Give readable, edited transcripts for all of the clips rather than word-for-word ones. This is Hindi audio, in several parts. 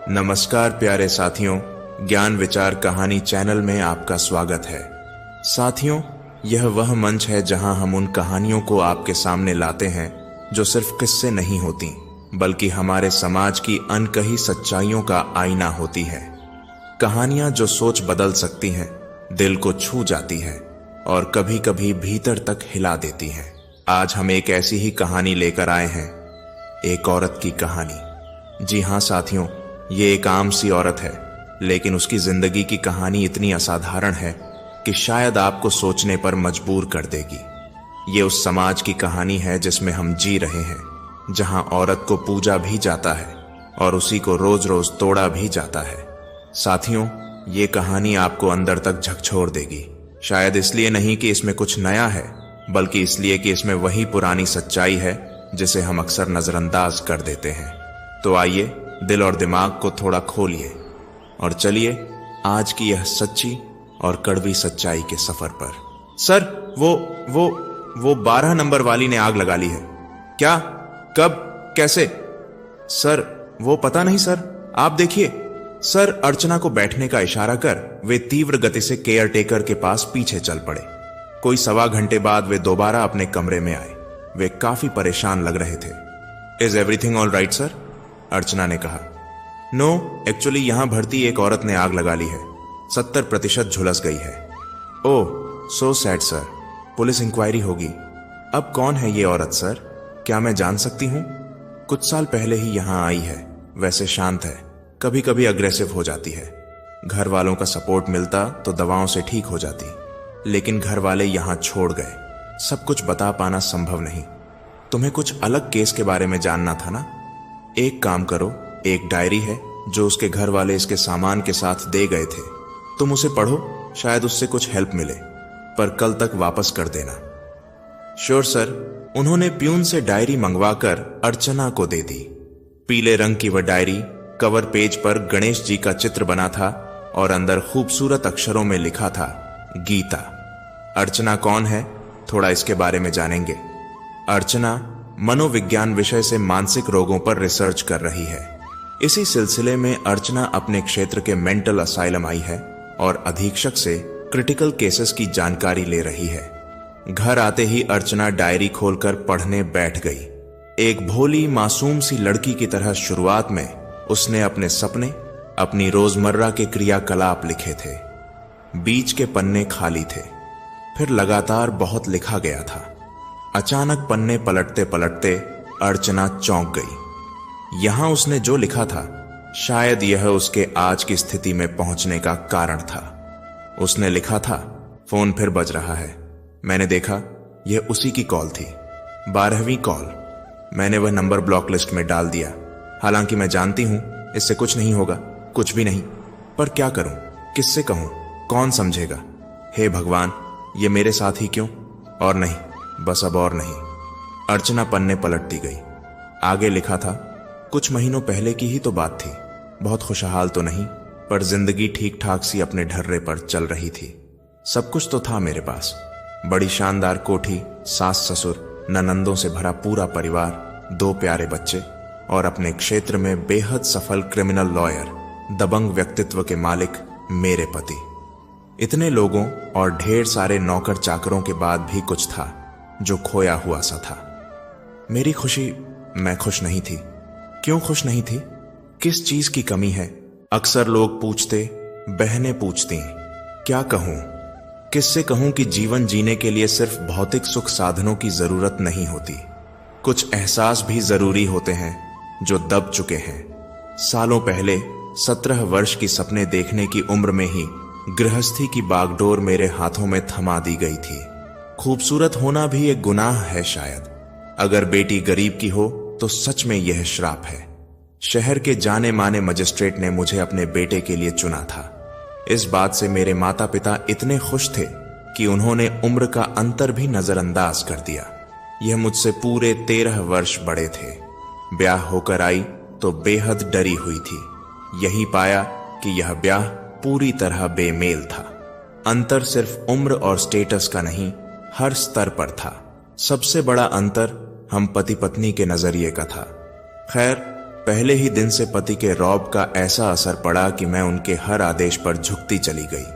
नमस्कार प्यारे साथियों, ज्ञान विचार कहानी चैनल में आपका स्वागत है। साथियों, यह वह मंच है जहां हम उन कहानियों को आपके सामने लाते हैं जो सिर्फ किस्से नहीं होती, बल्कि हमारे समाज की अनकही सच्चाइयों का आईना होती है। कहानियां जो सोच बदल सकती हैं, दिल को छू जाती हैं और कभी कभी भीतर तक हिला देती हैं। आज हम एक ऐसी ही कहानी लेकर आए हैं, एक औरत की कहानी। जी हाँ साथियों, ये एक आम सी औरत है, लेकिन उसकी जिंदगी की कहानी इतनी असाधारण है कि शायद आपको सोचने पर मजबूर कर देगी। ये उस समाज की कहानी है जिसमें हम जी रहे हैं, जहां औरत को पूजा भी जाता है और उसी को रोज रोज तोड़ा भी जाता है। साथियों, ये कहानी आपको अंदर तक झकझोर देगी। शायद इसलिए नहीं कि इसमें कुछ नया है, बल्कि इसलिए कि इसमें वही पुरानी सच्चाई है जिसे हम अक्सर नजरअंदाज कर देते हैं। तो आइए, दिल और दिमाग को थोड़ा खोलिए और चलिए आज की यह सच्ची और कड़वी सच्चाई के सफर पर। सर, वो 12 नंबर वाली ने आग लगा ली है। क्या? कब? कैसे? सर, वो पता नहीं सर, आप देखिए। सर, अर्चना को बैठने का इशारा कर वे तीव्र गति से केयर टेकर के पास पीछे चल पड़े। कोई 1.25 घंटे बाद वे दोबारा अपने कमरे में आए। वे काफी परेशान लग रहे थे। Is everything all right sir? Archana ने कहा। नो, एक्चुअली यहां भर्ती एक औरत ने आग लगा ली है। 70% झुलस गई है। Oh, so sad sir. Police inquiry होगी। अब कौन है ये औरत सर? क्या मैं जान सकती हूं? कुछ साल पहले ही यहां आई है। वैसे शांत है, कभी कभी अग्रेसिव हो जाती है। घर वालों का सपोर्ट मिलता तो दवाओं से ठीक हो जाती, लेकिन घर वाले यहां छोड़ गए। सब कुछ बता पाना संभव नहीं। तुम्हें कुछ अलग केस के बारे में जानना था ना? एक काम करो, एक डायरी है जो उसके घर वाले इसके सामान के साथ दे गए थे। तुम उसे पढ़ो, शायद उससे कुछ हेल्प मिले, पर कल तक वापस कर देना। Sure sir. उन्होंने प्यून से डायरी मंगवाकर अर्चना को दे दी। पीले रंग की वह डायरी, कवर पेज पर गणेश जी का चित्र बना था और अंदर खूबसूरत अक्षरों में लिखा था, गीता। अर्चना कौन है, थोड़ा इसके बारे में जानेंगे। अर्चना मनोविज्ञान विषय से मानसिक रोगों पर रिसर्च कर रही है। इसी सिलसिले में अर्चना अपने क्षेत्र के मेंटल असाइलम आई है और अधीक्षक से क्रिटिकल केसेस की जानकारी ले रही है। घर आते ही अर्चना डायरी खोलकर पढ़ने बैठ गई। एक भोली मासूम सी लड़की की तरह शुरुआत में उसने अपने सपने, अपनी रोजमर्रा के क्रियाकलाप लिखे थे। बीच के पन्ने खाली थे, फिर लगातार बहुत लिखा गया था। अचानक पन्ने पलटते पलटते अर्चना चौंक गई। यहां उसने जो लिखा था, शायद यह उसके आज की स्थिति में पहुंचने का कारण था। उसने लिखा था, फोन फिर बज रहा है। मैंने देखा, यह उसी की कॉल थी, 12वीं कॉल। मैंने वह नंबर ब्लॉक लिस्ट में डाल दिया। हालांकि मैं जानती हूं इससे कुछ नहीं होगा, कुछ भी नहीं, पर क्या करूं, किससे कहूं, कौन समझेगा? हे भगवान, ये मेरे साथ ही क्यों? और नहीं, बस अब और नहीं। अर्चना पन्ने पलटती गई। आगे लिखा था, कुछ महीनों पहले की ही तो बात थी। बहुत खुशहाल तो नहीं, पर जिंदगी ठीक ठाक सी अपने ढर्रे पर चल रही थी। सब कुछ तो था मेरे पास, बड़ी शानदार कोठी, सास ससुर, ननंदों से भरा पूरा परिवार, 2 प्यारे बच्चे और अपने क्षेत्र में बेहद सफल क्रिमिनल लॉयर, दबंग व्यक्तित्व के मालिक मेरे पति। इतने लोगों और ढेर सारे नौकर चाकरों के बाद भी कुछ था जो खोया हुआ सा था। मेरी खुशी, मैं खुश नहीं थी। क्यों खुश नहीं थी? किस चीज की कमी है? अक्सर लोग पूछते, बहनें पूछती, क्या कहूं, किससे कहूं कि जीवन जीने के लिए सिर्फ भौतिक सुख साधनों की जरूरत नहीं होती। कुछ एहसास भी जरूरी होते हैं जो दब चुके हैं। सालों पहले 17 वर्ष की सपने देखने की उम्र में ही गृहस्थी की बागडोर मेरे हाथों में थमा दी गई थी। खूबसूरत होना भी एक गुनाह है शायद। अगर बेटी गरीब की हो तो सच में यह श्राप है। शहर के जाने माने मजिस्ट्रेट ने मुझे अपने बेटे के लिए चुना था। इस बात से मेरे माता पिता इतने खुश थे कि उन्होंने उम्र का अंतर भी नजरअंदाज कर दिया। यह मुझसे पूरे 13 वर्ष बड़े थे। ब्याह होकर आई तो बेहद डरी हुई थी। यही पाया कि यह ब्याह पूरी तरह बेमेल था। अंतर सिर्फ उम्र और स्टेटस का नहीं, हर स्तर पर था। सबसे बड़ा अंतर हम पति पत्नी के नजरिए का था। खैर, पहले ही दिन से पति के रौब का ऐसा असर पड़ा कि मैं उनके हर आदेश पर झुकती चली गई।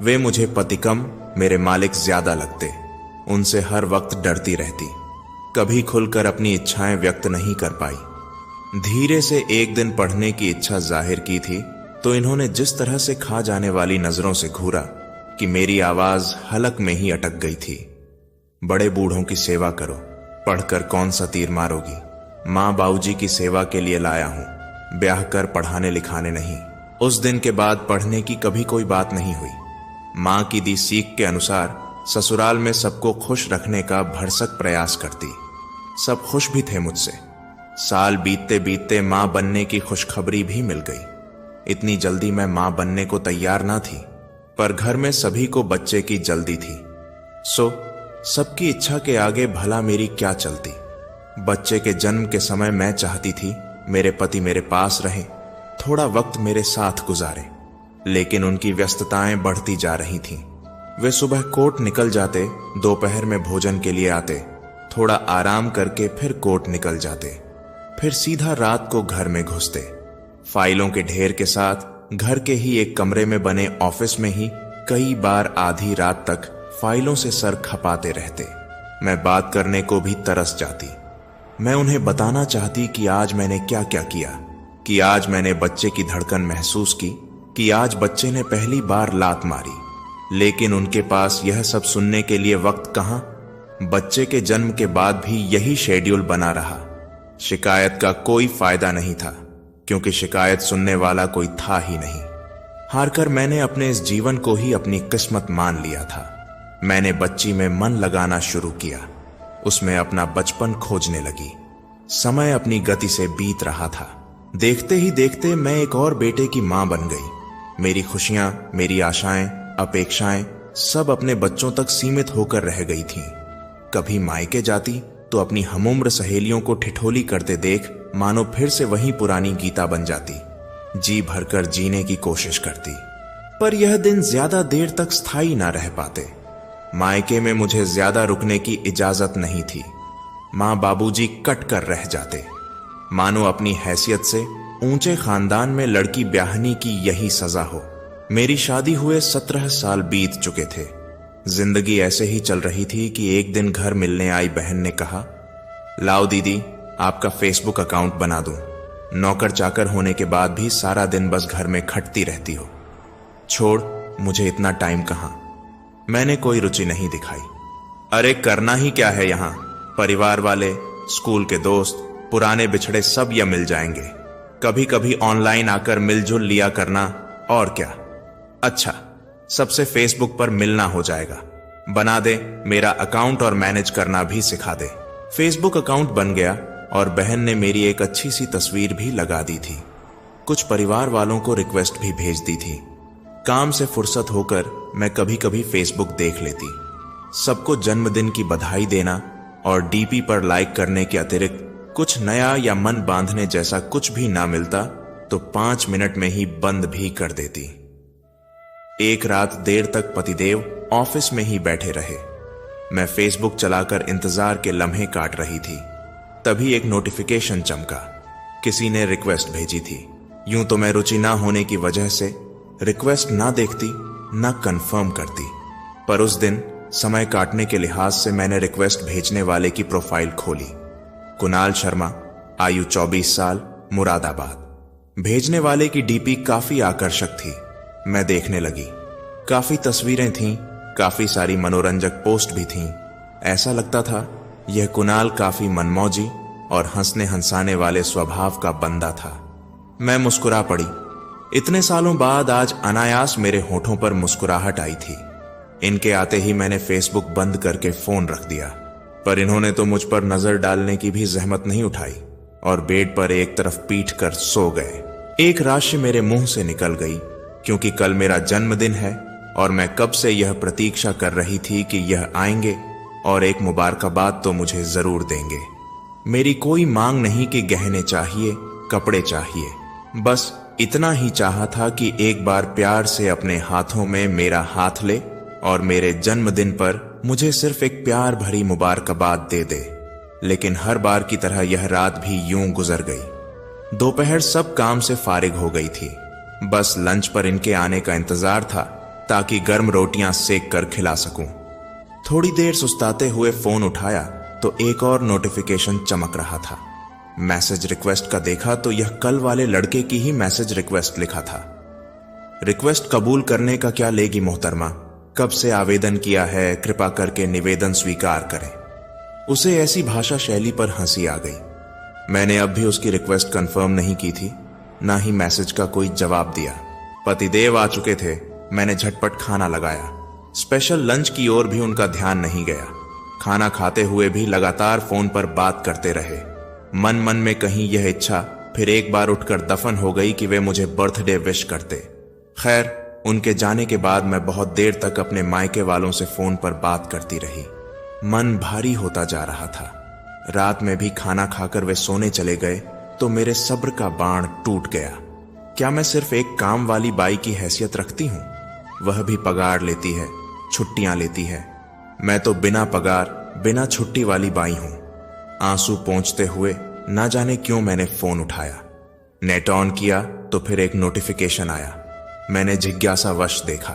वे मुझे पति कम, मेरे मालिक ज्यादा लगते। उनसे हर वक्त डरती रहती, कभी खुलकर अपनी इच्छाएं व्यक्त नहीं कर पाई। धीरे से एक दिन पढ़ने की इच्छा जाहिर की थी तो इन्होंने जिस तरह से खा जाने वाली नजरों से घूरा कि मेरी आवाज हलक में ही अटक गई थी। बड़े बूढ़ों की सेवा करो, पढ़कर कौन सा तीर मारोगी। माँ बाबूजी की सेवा के लिए लाया हूं, ब्याह कर पढ़ाने लिखाने नहीं। उस दिन के बाद पढ़ने की कभी कोई बात नहीं हुई। माँ की दी सीख के अनुसार ससुराल में सबको खुश रखने का भरसक प्रयास करती। सब खुश भी थे मुझसे। साल बीतते बीतते माँ बनने की खुशखबरी भी मिल गई। इतनी जल्दी मैं माँ बनने को तैयार ना थी, पर घर में सभी को बच्चे की जल्दी थी। सो सबकी इच्छा के आगे भला मेरी क्या चलती। बच्चे के जन्म के समय मैं चाहती थी मेरे पति मेरे पास रहें, थोड़ा वक्त मेरे साथ गुजारें, लेकिन उनकी व्यस्तताएं बढ़ती जा रही थीं। वे सुबह कोर्ट निकल जाते, दोपहर में भोजन के लिए आते, थोड़ा आराम करके फिर कोर्ट निकल जाते, फिर सीधा रात को घर में घुसते। फाइलों के ढेर के साथ घर के ही एक कमरे में बने ऑफिस में ही कई बार आधी रात तक फाइलों से सर खपाते रहते। मैं बात करने को भी तरस जाती। मैं उन्हें बताना चाहती कि आज मैंने क्या क्या किया, कि आज मैंने बच्चे की धड़कन महसूस की, कि आज बच्चे ने पहली बार लात मारी, लेकिन उनके पास यह सब सुनने के लिए वक्त कहां। बच्चे के जन्म के बाद भी यही शेड्यूल बना रहा। शिकायत का कोई फायदा नहीं था, क्योंकि शिकायत सुनने वाला कोई था ही नहीं। हारकर मैंने अपने इस जीवन को ही अपनी किस्मत मान लिया था। मैंने बच्ची में मन लगाना शुरू किया, उसमें अपना बचपन खोजने लगी। समय अपनी गति से बीत रहा था। देखते ही देखते मैं एक और बेटे की मां बन गई। मेरी खुशियां, मेरी आशाएं, अपेक्षाएं सब अपने बच्चों तक सीमित होकर रह गई थीं। कभी मायके जाती तो अपनी हमउम्र सहेलियों को ठिठोली करते देख मानो फिर से वही पुरानी गीता बन जाती। जी भरकर जीने की कोशिश करती, पर यह दिन ज्यादा देर तक स्थायी ना रह पाते। मायके में मुझे ज्यादा रुकने की इजाजत नहीं थी। माँ बाबूजी कट कर रह जाते, मानो अपनी हैसियत से ऊंचे खानदान में लड़की ब्याहनी की यही सजा हो। मेरी शादी हुए 17 साल बीत चुके थे। जिंदगी ऐसे ही चल रही थी कि एक दिन घर मिलने आई बहन ने कहा, लाओ दीदी आपका फेसबुक अकाउंट बना दूं। नौकर चाकर होने के बाद भी सारा दिन बस घर में खटती रहती हो। छोड़, मुझे इतना टाइम कहां। मैंने कोई रुचि नहीं दिखाई। अरे करना ही क्या है यहां, परिवार वाले, स्कूल के दोस्त, पुराने बिछड़े सब या मिल जाएंगे। कभी कभी ऑनलाइन आकर मिलजुल लिया करना, और क्या। अच्छा, सबसे फेसबुक पर मिलना हो जाएगा। बना दे, मेरा अकाउंट और मैनेज करना भी सिखा दे। फेसबुक अकाउंट बन गया और बहन ने मेरी एक अच्छी सी तस्वीर भी लगा दी थी। कुछ परिवार वालों को रिक्वेस्ट भी भेज दी थी। काम से फुर्सत होकर मैं कभी कभी फेसबुक देख लेती। सबको जन्मदिन की बधाई देना और डीपी पर लाइक करने के अतिरिक्त कुछ नया या मन बांधने जैसा कुछ भी ना मिलता तो 5 मिनट में ही बंद भी कर देती। एक रात देर तक पतिदेव ऑफिस में ही बैठे रहे। मैं फेसबुक चलाकर इंतजार के लम्हे काट रही थी। तभी एक नोटिफिकेशन चमका। किसी ने रिक्वेस्ट भेजी थी। यूं तो मैं रुचि ना होने की वजह से रिक्वेस्ट ना देखती ना कंफर्म करती, पर उस दिन समय काटने के लिहाज से मैंने रिक्वेस्ट भेजने वाले की प्रोफाइल खोली। कुणाल शर्मा, आयु 24 साल, मुरादाबाद। भेजने वाले की डीपी काफी आकर्षक थी। मैं देखने लगी। काफी तस्वीरें थीं, काफी सारी मनोरंजक पोस्ट भी थीं। ऐसा लगता था यह कुणाल काफी मनमौजी और हंसने हंसाने वाले स्वभाव का बंदा था। मैं मुस्कुरा पड़ी। इतने सालों बाद आज अनायास मेरे होठों पर मुस्कुराहट आई थी। इनके आते ही मैंने फेसबुक बंद करके फोन रख दिया, पर इन्होंने तो मुझ पर नजर डालने की भी जहमत नहीं उठाई और बेड पर एक तरफ पीट कर सो गए। एक राशि मेरे मुंह से निकल गई, क्योंकि कल मेरा जन्मदिन है और मैं कब से यह प्रतीक्षा कर रही थी कि यह आएंगे और एक मुबारकबाद तो मुझे जरूर देंगे। मेरी कोई मांग नहीं कि गहने चाहिए, कपड़े चाहिए, बस इतना ही चाहा था कि एक बार प्यार से अपने हाथों में मेरा हाथ ले और मेरे जन्मदिन पर मुझे सिर्फ एक प्यार भरी मुबारकबाद दे दे। लेकिन हर बार की तरह यह रात भी यूं गुजर गई। दोपहर सब काम से फारिग हो गई थी। बस लंच पर इनके आने का इंतजार था ताकि गर्म रोटियां सेक कर खिला सकूं। थोड़ी देर सुस्ताते हुए फोन उठाया तो एक और नोटिफिकेशन चमक रहा था। मैसेज रिक्वेस्ट का देखा तो यह कल वाले लड़के की ही मैसेज रिक्वेस्ट लिखा था। रिक्वेस्ट कबूल करने का क्या लेगी मोहतरमा, कब से आवेदन किया है, कृपा करके निवेदन स्वीकार करें। उसे ऐसी भाषा शैली पर हंसी आ गई। मैंने अब भी उसकी रिक्वेस्ट कंफर्म नहीं की थी, ना ही मैसेज का कोई जवाब दिया। पतिदेव आ चुके थे। मैंने झटपट खाना लगाया। स्पेशल लंच की ओर भी उनका ध्यान नहीं गया। खाना खाते हुए भी लगातार फोन पर बात करते रहे। मन मन में कहीं यह इच्छा फिर एक बार उठकर दफन हो गई कि वे मुझे बर्थडे विश करते। खैर, उनके जाने के बाद मैं बहुत देर तक अपने मायके वालों से फोन पर बात करती रही। मन भारी होता जा रहा था। रात में भी खाना खाकर वे सोने चले गए तो मेरे सब्र का बाण टूट गया। क्या मैं सिर्फ एक काम वाली बाई की हैसियत रखती हूं? वह भी पगार लेती है, छुट्टियां लेती है। मैं तो बिना पगार, बिना छुट्टी वाली बाई हूं। आंसू पोंछते हुए ना जाने क्यों मैंने फोन उठाया। नेट ऑन किया तो फिर एक नोटिफिकेशन आया। मैंने जिज्ञासावश देखा।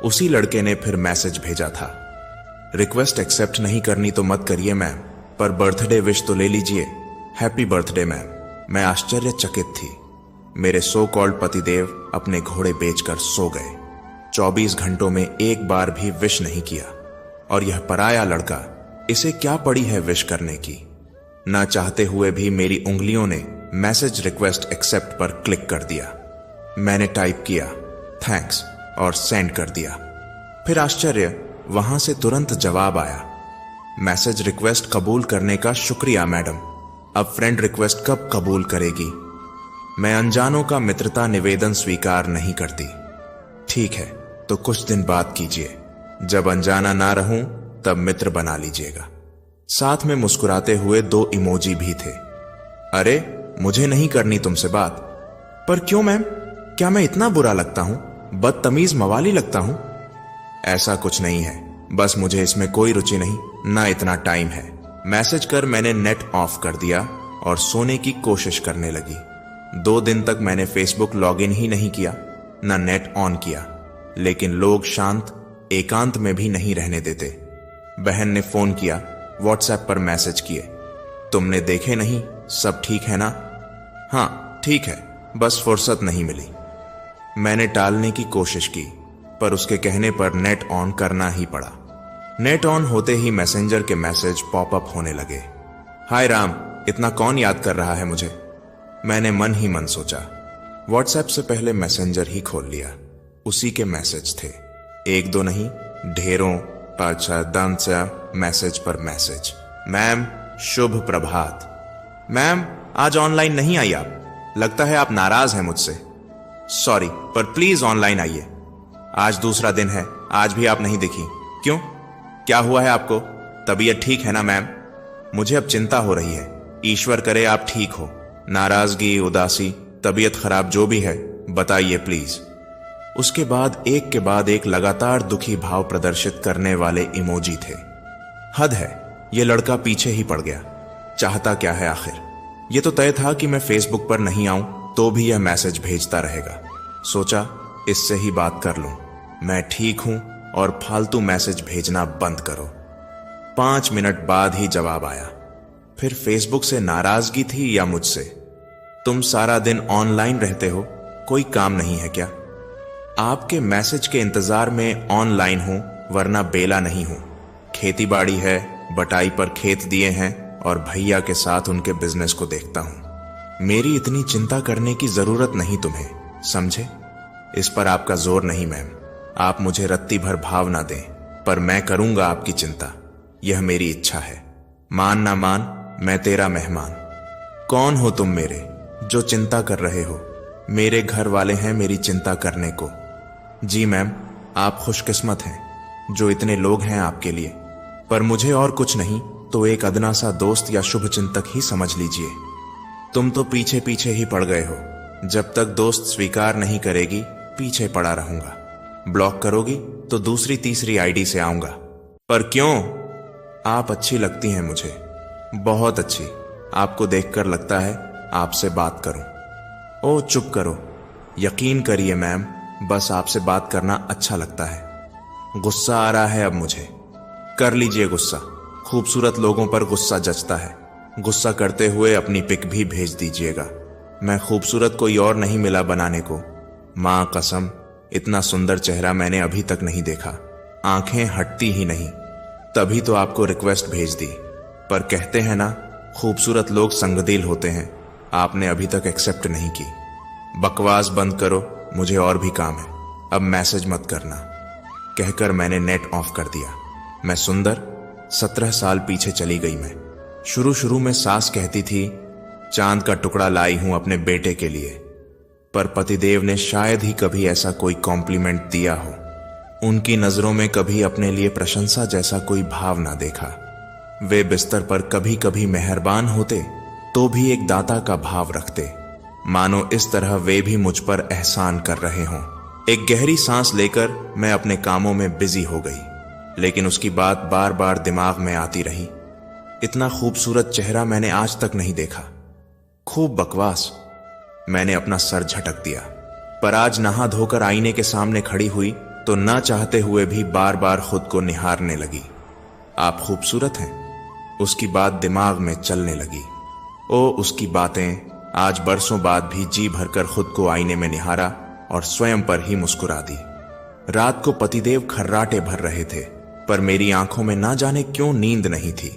उसी लड़के ने फिर मैसेज भेजा था। रिक्वेस्ट एक्सेप्ट नहीं करनी तो मत करिए मैम, पर बर्थडे विश तो ले लीजिए। Happy birthday ma'am. मैं आश्चर्यचकित थी। मेरे सो कॉल्ड पतिदेव अपने घोड़े बेचकर सो गए। 24 घंटों में एक बार भी विश नहीं किया। और यह पराया लड़का, इसे क्या पड़ी है विश करने की? ना चाहते हुए भी मेरी उंगलियों ने मैसेज रिक्वेस्ट एक्सेप्ट पर क्लिक कर दिया। मैंने टाइप किया थैंक्स और सेंड कर दिया। फिर आश्चर्य, वहां से तुरंत जवाब आया, मैसेज रिक्वेस्ट कबूल करने का शुक्रिया मैडम। अब फ्रेंड रिक्वेस्ट कब कबूल करेगी? मैं अनजानों का मित्रता निवेदन स्वीकार नहीं करती। ठीक है, तो कुछ दिन बाद कीजिए। जब अनजाना ना रहूं तब मित्र बना लीजिएगा। साथ में मुस्कुराते हुए 2 इमोजी भी थे। अरे, मुझे नहीं करनी तुमसे बात। पर क्यों मैम? क्या मैं इतना बुरा लगता हूं? बदतमीज मवाली लगता हूं? ऐसा कुछ नहीं है, बस मुझे इसमें कोई रुचि नहीं, ना इतना टाइम है। मैसेज कर मैंने नेट ऑफ कर दिया और सोने की कोशिश करने लगी। 2 दिन तक मैंने फेसबुक लॉगिन ही नहीं किया, ना नेट ऑन किया। लेकिन लोग शांत, एकांत में भी नहीं रहने देते। बहन ने फोन किया, व्हाट्सएप पर मैसेज किए, तुमने देखे नहीं, सब ठीक है ना? हाँ ठीक है, बस फुर्सत नहीं मिली। मैंने टालने की कोशिश की, पर उसके कहने पर नेट ऑन करना ही पड़ा। नेट ऑन होते ही मैसेंजर के मैसेज पॉपअप होने लगे। हाय राम, इतना कौन याद कर रहा है मुझे? मैंने मन ही मन सोचा। व्हाट्सएप से पहले मैसेंजर ही खोल लिया। उसी के मैसेज थे, 1-2 नहीं, ढेरों, 5-6 दंसा मैसेज पर मैसेज। मैम शुभ प्रभात। मैम आज ऑनलाइन नहीं आई आप, लगता है आप नाराज हैं मुझसे। सॉरी, पर प्लीज ऑनलाइन आइए। आज दूसरा दिन है, आज भी आप नहीं दिखी। क्यों, क्या हुआ है आपको? तबीयत ठीक है ना मैम? मुझे अब चिंता हो रही है। ईश्वर करे आप ठीक हो। नाराजगी, उदासी, तबीयत खराब जो भी है, बताइए प्लीज। उसके बाद एक लगातार दुखी भाव प्रदर्शित करने वाले इमोजी थे। हद है, यह लड़का पीछे ही पड़ गया। चाहता क्या है आखिर? यह तो तय था कि मैं फेसबुक पर नहीं आऊं तो भी यह मैसेज भेजता रहेगा। सोचा इससे ही बात कर लूं। मैं ठीक हूं और फालतू मैसेज भेजना बंद करो। 5 मिनट बाद ही जवाब आया। फिर फेसबुक से नाराजगी थी या मुझसे? तुम सारा दिन ऑनलाइन रहते हो, कोई काम नहीं है क्या? आपके मैसेज के इंतजार में ऑनलाइन हूं, वरना बेला नहीं हूं। खेती बाड़ी है, बटाई पर खेत दिए हैं और भैया के साथ उनके बिजनेस को देखता हूं। मेरी इतनी चिंता करने की जरूरत नहीं तुम्हें, समझे? इस पर आपका जोर नहीं मैम। आप मुझे रत्ती भर भाव ना दें, पर मैं करूंगा आपकी चिंता। यह मेरी इच्छा है। मान ना मान, मैं तेरा मेहमान। कौन हो तुम मेरे, जो चिंता कर रहे हो? मेरे घर वाले हैं मेरी चिंता करने को। जी मैम, आप खुशकिस्मत हैं जो इतने लोग हैं आपके लिए, पर मुझे और कुछ नहीं तो एक अदना सा दोस्त या शुभ चिंतक ही समझ लीजिए। तुम तो पीछे पीछे ही पड़ गए हो। जब तक दोस्त स्वीकार नहीं करेगी, पीछे पड़ा रहूंगा। ब्लॉक करोगी तो दूसरी तीसरी आईडी से आऊंगा। पर क्यों? आप अच्छी लगती हैं मुझे, बहुत अच्छी। आपको देखकर लगता है आपसे बात करूं। ओ चुप करो, यकीन करिए मैम, बस आपसे बात करना अच्छा लगता है। गुस्सा आ रहा है अब मुझे। कर लीजिए गुस्सा, खूबसूरत लोगों पर गुस्सा जचता है। गुस्सा करते हुए अपनी पिक भी भेज दीजिएगा। मैं खूबसूरत कोई और नहीं मिला बनाने को। मां कसम, इतना सुंदर चेहरा मैंने अभी तक नहीं देखा। आंखें हटती ही नहीं। तभी तो आपको रिक्वेस्ट भेज दी। पर कहते हैं ना, खूबसूरत लोग संगदिल होते हैं। आपने अभी तक एक्सेप्ट नहीं की। बकवास बंद करो, मुझे और भी काम है। अब मैसेज मत करना। कहकर मैंने नेट ऑफ कर दिया। मैं सुंदर 17 साल पीछे चली गई। मैं शुरू में सास कहती थी, चांद का टुकड़ा लाई हूं अपने बेटे के लिए। पर पतिदेव ने शायद ही कभी ऐसा कोई कॉम्प्लीमेंट दिया हो। उनकी नजरों में कभी अपने लिए प्रशंसा जैसा कोई भाव ना देखा। वे बिस्तर पर कभी कभी मेहरबान होते तो भी एक दाता का भाव रखते, मानो इस तरह वे भी मुझ पर एहसान कर रहे हों। एक गहरी सांस लेकर मैं अपने कामों में बिजी हो गई, लेकिन उसकी बात बार बार दिमाग में आती रही। इतना खूबसूरत चेहरा मैंने आज तक नहीं देखा। खूब बकवास। मैंने अपना सर झटक दिया। पर आज नहा धोकर आईने के सामने खड़ी हुई तो ना चाहते हुए भी बार बार खुद को निहारने लगी। आप खूबसूरत हैं, उसकी बात दिमाग में चलने लगी। ओ उसकी बातें। आज बरसों बाद भी जी भरकर खुद को आईने में निहारा और स्वयं पर ही मुस्कुरा दी। रात को पतिदेव खर्राटे भर रहे थे, पर मेरी आंखों में ना जाने क्यों नींद नहीं थी।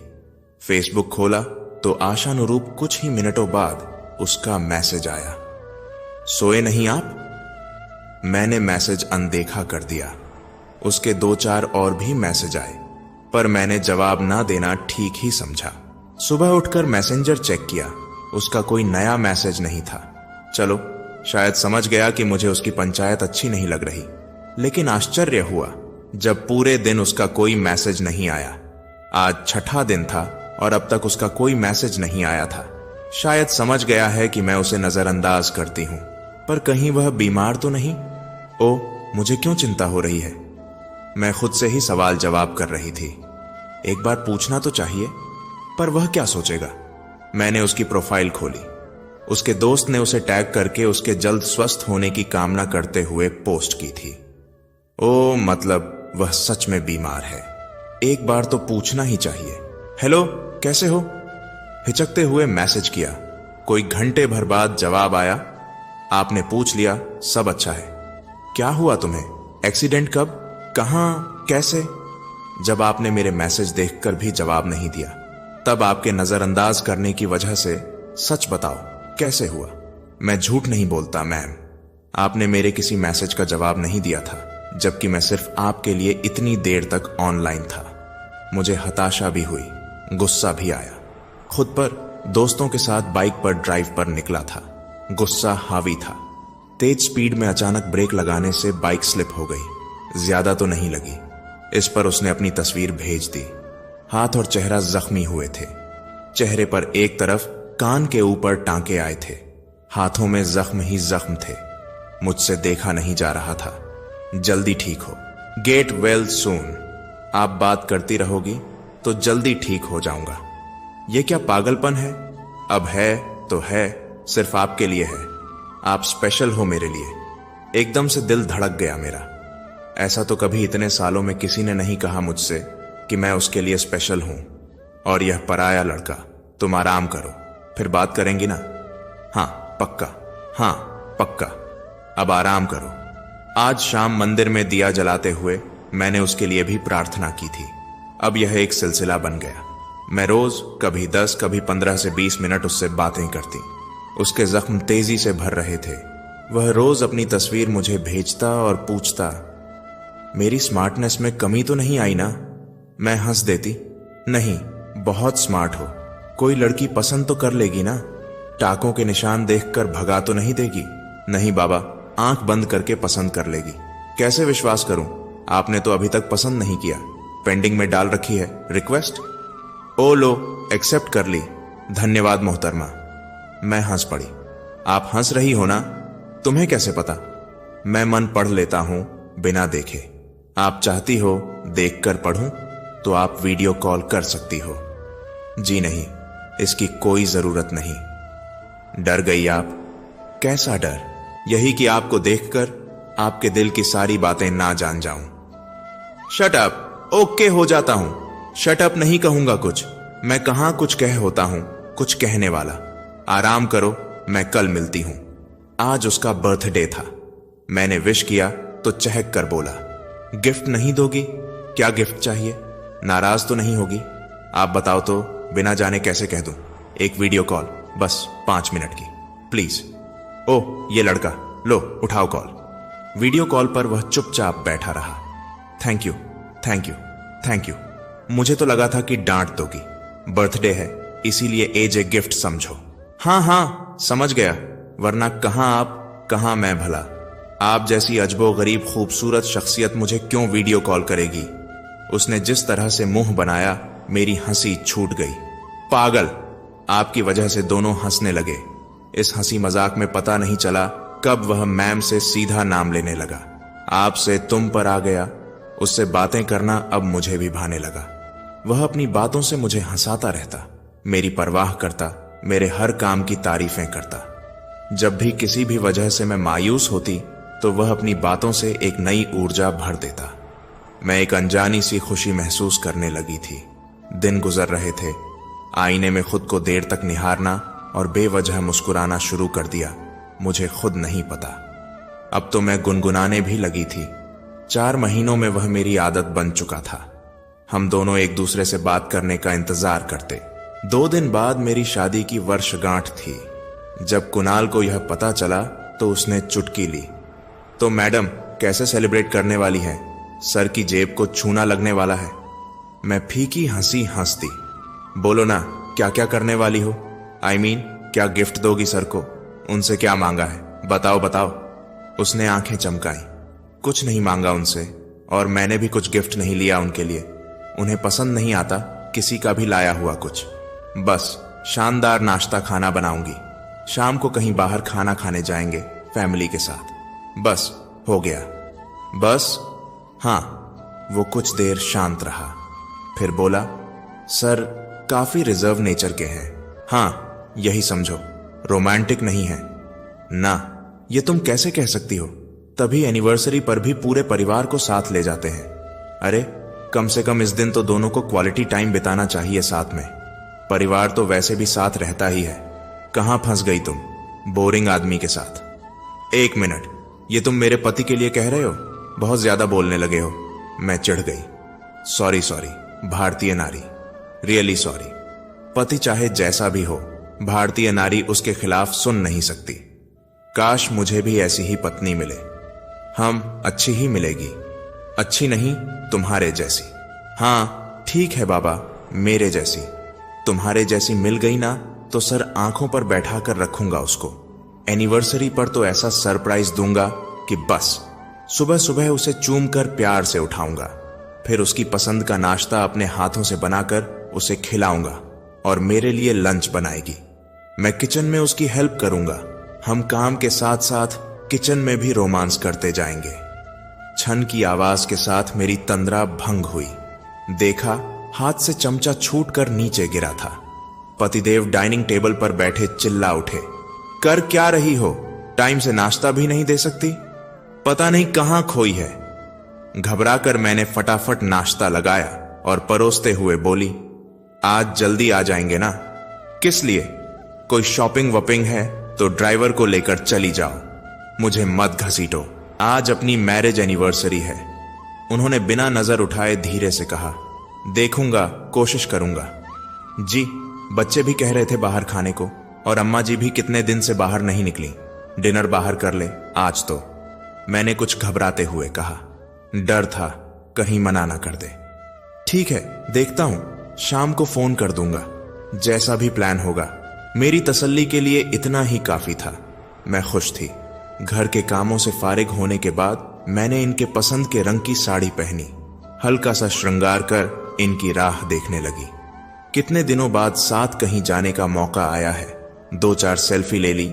फेसबुक खोला तो आशानुरूप कुछ ही मिनटों बाद उसका मैसेज आया, सोए नहीं आप? मैंने मैसेज अनदेखा कर दिया। उसके 2-4 और भी मैसेज आए, पर मैंने जवाब ना देना ठीक ही समझा। सुबह उठकर मैसेंजर चेक किया, उसका कोई नया मैसेज नहीं था। चलो, शायद समझ गया कि मुझे उसकी पंचायत अच्छी नहीं लग रही। लेकिन आश्चर्य हुआ जब पूरे दिन उसका कोई मैसेज नहीं आया। आज छठा दिन था और अब तक उसका कोई मैसेज नहीं आया था। शायद समझ गया है कि मैं उसे नजरअंदाज करती हूं। पर कहीं वह बीमार तो नहीं? ओ, मुझे क्यों चिंता हो रही है? मैं खुद से ही सवाल जवाब कर रही थी। एक बार पूछना तो चाहिए, पर वह क्या सोचेगा? मैंने उसकी प्रोफाइल खोली। उसके दोस्त ने उसे टैग करके उसके जल्द स्वस्थ होने की कामना करते हुए पोस्ट की थी। ओ, मतलब वह सच में बीमार है। एक बार तो पूछना ही चाहिए। हेलो, कैसे हो? हिचकते हुए मैसेज किया। कोई घंटे भर बाद जवाब आया, आपने पूछ लिया, सब अच्छा है। क्या हुआ तुम्हें? एक्सीडेंट कब? कहां? कैसे? जब आपने मेरे मैसेज देखकर भी जवाब नहीं दिया, तब आपके नजरअंदाज करने की वजह से सच बताओ, कैसे हुआ? मैं झूठ नहीं बोलता मैम। आपने मेरे किसी मैसेज का जवाब नहीं दिया था, जबकि मैं सिर्फ आपके लिए इतनी देर तक ऑनलाइन था। मुझे हताशा भी हुई, गुस्सा भी आया। खुद पर, दोस्तों के साथ बाइक पर ड्राइव पर निकला था। गुस्सा हावी था। तेज स्पीड में अचानक ब्रेक लगाने से बाइक स्लिप हो गई। ज्यादा तो नहीं लगी। इस पर उसने अपनी तस्वीर भेज दी। हाथ और चेहरा जख्मी हुए थे। चेहरे पर एक तरफ कान के ऊपर टांके आए थे। हाथों में जख्म ही जख्म थे। मुझसे देखा नहीं जा रहा था। जल्दी ठीक हो। Get well soon. आप बात करती रहोगी तो जल्दी ठीक हो जाऊंगा। यह क्या पागलपन है? अब है तो है, सिर्फ आपके लिए है। आप स्पेशल हो मेरे लिए। एकदम से दिल धड़क गया मेरा। ऐसा तो कभी इतने सालों में किसी ने नहीं कहा मुझसे कि मैं उसके लिए स्पेशल हूं। और यह पराया लड़का। तुम आराम करो, फिर बात करेंगी ना? हाँ पक्का, हाँ पक्का। अब आराम करो। आज शाम मंदिर में दिया जलाते हुए मैंने उसके लिए भी प्रार्थना की थी। अब यह एक सिलसिला बन गया। मैं रोज कभी 10, कभी 15 से 20 मिनट उससे बातें करती। उसके जख्म तेजी से भर रहे थे। वह रोज अपनी तस्वीर मुझे भेजता और पूछता, मेरी स्मार्टनेस में कमी तो नहीं आई ना? मैं हंस देती, नहीं, बहुत स्मार्ट हो। कोई लड़की पसंद तो कर लेगी ना? टाकों के निशान देखकर भगा तो नहीं देगी? नहीं बाबा, आंख बंद करके पसंद कर लेगी। कैसे विश्वास करूं? आपने तो अभी तक पसंद नहीं किया। पेंडिंग में डाल रखी है रिक्वेस्ट। ओ लो, एक्सेप्ट कर ली। धन्यवाद मोहतरमा। मैं हंस पड़ी। आप हंस रही हो ना? तुम्हें कैसे पता? मैं मन पढ़ लेता हूं बिना देखे। आप चाहती हो देखकर पढ़ूं तो आप वीडियो कॉल कर सकती हो। जी नहीं, इसकी कोई जरूरत नहीं। डर गई आप? कैसा डर? यही कि आपको देखकर आपके दिल की सारी बातें ना जान जाऊं। Shut up. ओके हो जाता हूं। शट अप नहीं कहूंगा कुछ। मैं कहां कुछ कह होता हूं कुछ कहने वाला। आराम करो, मैं कल मिलती हूं। आज उसका बर्थडे था। मैंने विश किया तो चहक कर बोला, गिफ्ट नहीं दोगी? क्या गिफ्ट चाहिए? नाराज तो नहीं होगी? आप बताओ तो बिना जाने कैसे कह दूं? एक वीडियो कॉल, बस 5 मिनट की, प्लीज। ओह, ये लड़का, लो उठाओ कॉल। वीडियो कॉल पर वह चुपचाप बैठा रहा। Thank you, thank you, thank you. मुझे तो लगा था कि डांट दोगी। बर्थडे है इसीलिए एज ए गिफ्ट समझो। हाँ हाँ समझ गया, वरना कहां आप कहां मैं भला। आप जैसी अजबो गरीब खूबसूरत शख्सियत मुझे क्यों वीडियो कॉल करेगी? उसने जिस तरह से मुंह बनाया, मेरी हंसी छूट गई। पागल, आपकी वजह से दोनों हंसने लगे। इस हंसी मजाक में पता नहीं चला कब वह मैम से सीधा नाम लेने लगा। आपसे तुम पर आ गया। उससे बातें करना अब मुझे भी भाने लगा। वह अपनी बातों से मुझे हंसाता रहता, मेरी परवाह करता, मेरे हर काम की तारीफें करता। जब भी किसी भी वजह से मैं मायूस होती तो वह अपनी बातों से एक नई ऊर्जा भर देता। मैं एक अनजानी सी खुशी महसूस करने लगी थी। दिन गुजर रहे थे। आईने में खुद को देर तक निहारना और बेवजह मुस्कुराना शुरू कर दिया, मुझे खुद नहीं पता। अब तो मैं गुनगुनाने भी लगी थी। 4 महीनों में वह मेरी आदत बन चुका था। हम दोनों एक दूसरे से बात करने का इंतजार करते। 2 दिन बाद मेरी शादी की वर्षगांठ थी। जब कुणाल को यह पता चला तो उसने चुटकी ली। तो मैडम कैसे सेलिब्रेट करने वाली हैं? सर की जेब को छूना लगने वाला है। मैं फीकी हंसी हंस दी। बोलो ना, क्या क्या करने वाली हो? I mean, क्या गिफ्ट दोगी सर को? उनसे क्या मांगा है? बताओ बताओ। उसने आंखें चमकाई। कुछ नहीं मांगा उनसे, और मैंने भी कुछ गिफ्ट नहीं लिया उनके लिए। उन्हें पसंद नहीं आता किसी का भी लाया हुआ कुछ। बस शानदार नाश्ता खाना बनाऊंगी। शाम को कहीं बाहर खाना खाने जाएंगे फैमिली के साथ। बस हो गया। बस? हाँ। वो कुछ देर शांत रहा, फिर बोला, सर काफी रिजर्व नेचर के हैं। हाँ, यही समझो, रोमांटिक नहीं है ना। ये तुम कैसे कह सकती हो? तभी एनिवर्सरी पर भी पूरे परिवार को साथ ले जाते हैं। अरे कम से कम इस दिन तो दोनों को क्वालिटी टाइम बिताना चाहिए साथ में। परिवार तो वैसे भी साथ रहता ही है। कहां फंस गई तुम बोरिंग आदमी के साथ? 1 मिनट, ये तुम मेरे पति के लिए कह रहे हो? बहुत ज्यादा बोलने लगे हो। मैं चिढ़ गई। सॉरी सॉरी भारतीय नारी, रियली सॉरी। पति चाहे जैसा भी हो, भारतीय नारी उसके खिलाफ सुन नहीं सकती। काश मुझे भी ऐसी ही पत्नी मिले। हम अच्छी ही मिलेगी। अच्छी नहीं, तुम्हारे जैसी। हाँ ठीक है बाबा, मेरे जैसी। तुम्हारे जैसी मिल गई ना तो सर आंखों पर बैठा कर रखूंगा उसको। एनिवर्सरी पर तो ऐसा सरप्राइज दूंगा कि बस सुबह सुबह उसे चूम कर प्यार से उठाऊंगा। फिर उसकी पसंद का नाश्ता अपने हाथों से बनाकर उसे खिलाऊंगा और मेरे लिए लंच बनाएगी। मैं किचन में उसकी हेल्प करूंगा। हम काम के साथ साथ किचन में भी रोमांस करते जाएंगे। छन की आवाज के साथ मेरी तंद्रा भंग हुई। देखा, हाथ से चमचा छूटकर नीचे गिरा था। पतिदेव डाइनिंग टेबल पर बैठे चिल्ला उठे, कर क्या रही हो? टाइम से नाश्ता भी नहीं दे सकती? पता नहीं कहां खोई है। घबराकर मैंने फटाफट नाश्ता लगाया और परोसते हुए बोली, आज जल्दी आ जाएंगे ना? किस लिए? कोई शॉपिंग वॉपिंग है तो ड्राइवर को लेकर चली जाओ। मुझे मत घसीटो, आज अपनी मैरिज एनिवर्सरी है। उन्होंने बिना नजर उठाए धीरे से कहा, देखूंगा, कोशिश करूंगा। जी, बच्चे भी कह रहे थे बाहर खाने को, और अम्मा जी भी कितने दिन से बाहर नहीं निकली। डिनर बाहर कर ले आज तो। मैंने कुछ घबराते हुए कहा। डर था कहीं मना ना कर दे। ठीक है, देखता हूं, शाम को फोन कर दूंगा। जैसा भी प्लान होगा। मेरी तसल्ली के लिए इतना ही काफी था। मैं खुश थी। घर के कामों से फारिग होने के बाद मैंने इनके पसंद के रंग की साड़ी पहनी। हल्का सा श्रृंगार कर इनकी राह देखने लगी। कितने दिनों बाद साथ कहीं जाने का मौका आया है। 2-4 सेल्फी ले ली,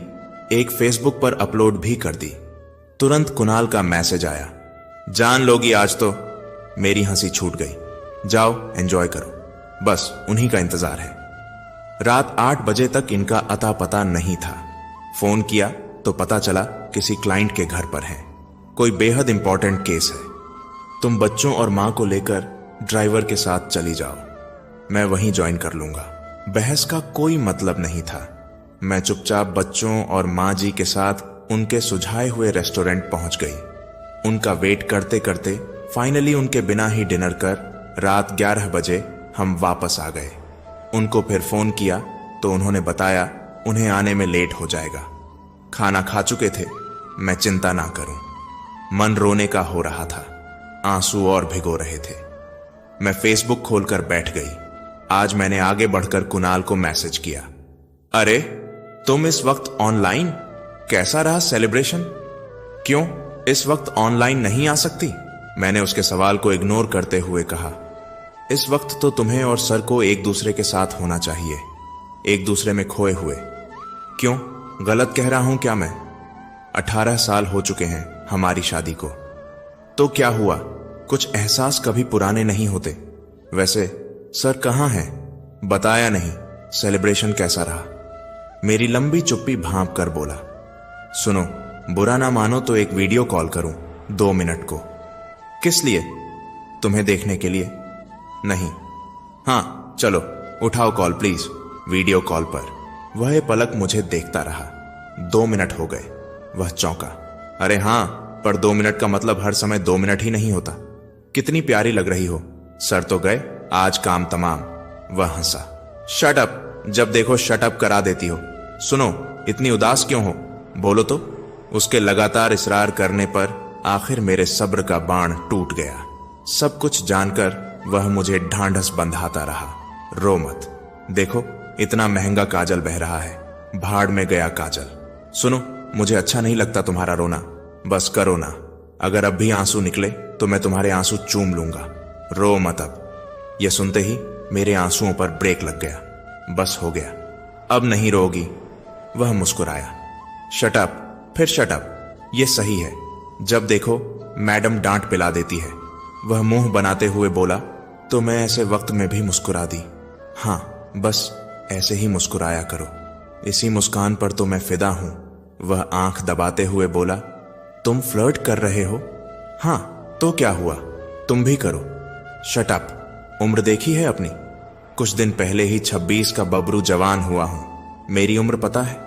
एक फेसबुक पर अपलोड भी कर दी। तुरंत कुणाल का मैसेज आया, जान लोगी आज तो। मेरी हंसी छूट गई। जाओ एंजॉय करो, बस उन्हीं का इंतजार है। रात 8 बजे तक इनका अता पता नहीं था। फोन किया तो पता चला किसी क्लाइंट के घर पर है, कोई बेहद इंपॉर्टेंट केस है। तुम बच्चों और मां को लेकर ड्राइवर के साथ चली जाओ, मैं वहीं ज्वाइन कर लूंगा। बहस का कोई मतलब नहीं था। मैं चुपचाप बच्चों और मां जी के साथ उनके सुझाए हुए रेस्टोरेंट पहुंच गई। उनका वेट करते करते फाइनली उनके बिना ही डिनर कर रात 11 बजे हम वापस आ गए। उनको फिर फोन किया तो उन्होंने बताया उन्हें आने में लेट हो जाएगा। खाना खा चुके थे, मैं चिंता ना करूं। मन रोने का हो रहा था, आंसू और भिगो रहे थे। मैं फेसबुक खोलकर बैठ गई। आज मैंने आगे बढ़कर कुणाल को मैसेज किया, अरे तुम इस वक्त ऑनलाइन, कैसा रहा सेलिब्रेशन? क्यों इस वक्त ऑनलाइन नहीं आ सकती? मैंने उसके सवाल को इग्नोर करते हुए कहा, इस वक्त तो तुम्हें और सर को एक दूसरे के साथ होना चाहिए, एक दूसरे में खोए हुए। क्यों, गलत कह रहा हूं क्या मैं? 18 साल हो चुके हैं हमारी शादी को। तो क्या हुआ, कुछ एहसास कभी पुराने नहीं होते? वैसे सर कहां हैं? बताया नहीं। सेलिब्रेशन कैसा रहा? मेरी लंबी चुप्पी भांप कर बोला, सुनो, बुरा ना मानो तो एक वीडियो कॉल करूं 2 मिनट को। किस लिए? तुम्हें देखने के लिए। नहीं, हाँ चलो उठाओ कॉल प्लीज। वीडियो कॉल पर वह पलक मुझे देखता रहा। 2 मिनट हो गए। वह चौंका, अरे हां, पर 2 मिनट का मतलब हर समय 2 मिनट ही नहीं होता। कितनी प्यारी लग रही हो। सर तो गए, आज काम तमाम। वह हंसा, शट अप, जब देखो शट अप करा देती हो। सुनो, इतनी उदास क्यों हो? बोलो तो। उसके लगातार इसरार करने पर आखिर मेरे सब्र का बाण टूट गया। सब कुछ जानकर वह मुझे ढांढस बंधाता रहा, रो मत, देखो इतना महंगा काजल बह रहा है, भाड़ में गया काजल। सुनो, मुझे अच्छा नहीं लगता तुम्हारा रोना, बस करो ना। अगर अब भी आंसू निकले तो मैं तुम्हारे आंसू चूम लूंगा, रो मत अब। यह सुनते ही मेरे आंसुओं पर ब्रेक लग गया। बस हो गया, अब नहीं रोगी। वह मुस्कुराया, शट अप, फिर शट अप, ये सही है। जब देखो मैडम डांट पिला देती है। वह मुंह बनाते हुए बोला, तो मैं ऐसे वक्त में भी मुस्कुरा दी। हां, बस ऐसे ही मुस्कुराया करो, इसी मुस्कान पर तो मैं फिदा हूं। वह आंख दबाते हुए बोला, तुम फ्लर्ट कर रहे हो? हां, तो क्या हुआ, तुम भी करो। शट अप, उम्र देखी है अपनी? कुछ दिन पहले ही 26 का बबरू जवान हुआ हूं। मेरी उम्र पता है?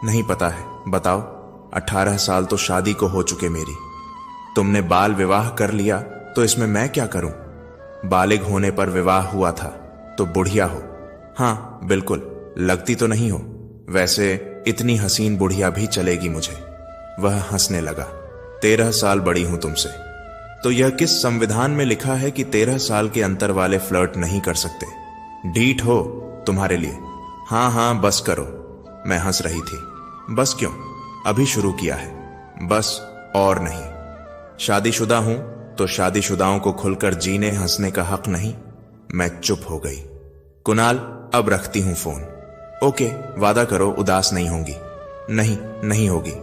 नहीं पता है, बताओ। 18 साल तो शादी को हो चुके मेरी। तुमने बाल विवाह कर लिया तो इसमें मैं क्या करूं? बालिग होने पर विवाह हुआ था तो बुढ़िया हो। हां बिल्कुल, लगती तो नहीं हो। वैसे इतनी हसीन बुढ़िया भी चलेगी मुझे। वह हंसने लगा, 13 साल बड़ी हूं तुमसे। तो यह किस संविधान में लिखा है कि 13 साल के अंतर वाले फ्लर्ट नहीं कर सकते? ढीठ हो तुम्हारे लिए। हां हां बस करो। मैं हंस रही थी। बस क्यों, अभी शुरू किया है, बस और नहीं। शादीशुदा हूं तो शादीशुदाओं को खुलकर जीने हंसने का हक नहीं? मैं चुप हो गई। कुणाल, अब रखती हूं फोन। ओके, वादा करो उदास नहीं होंगी। नहीं, नहीं होगी।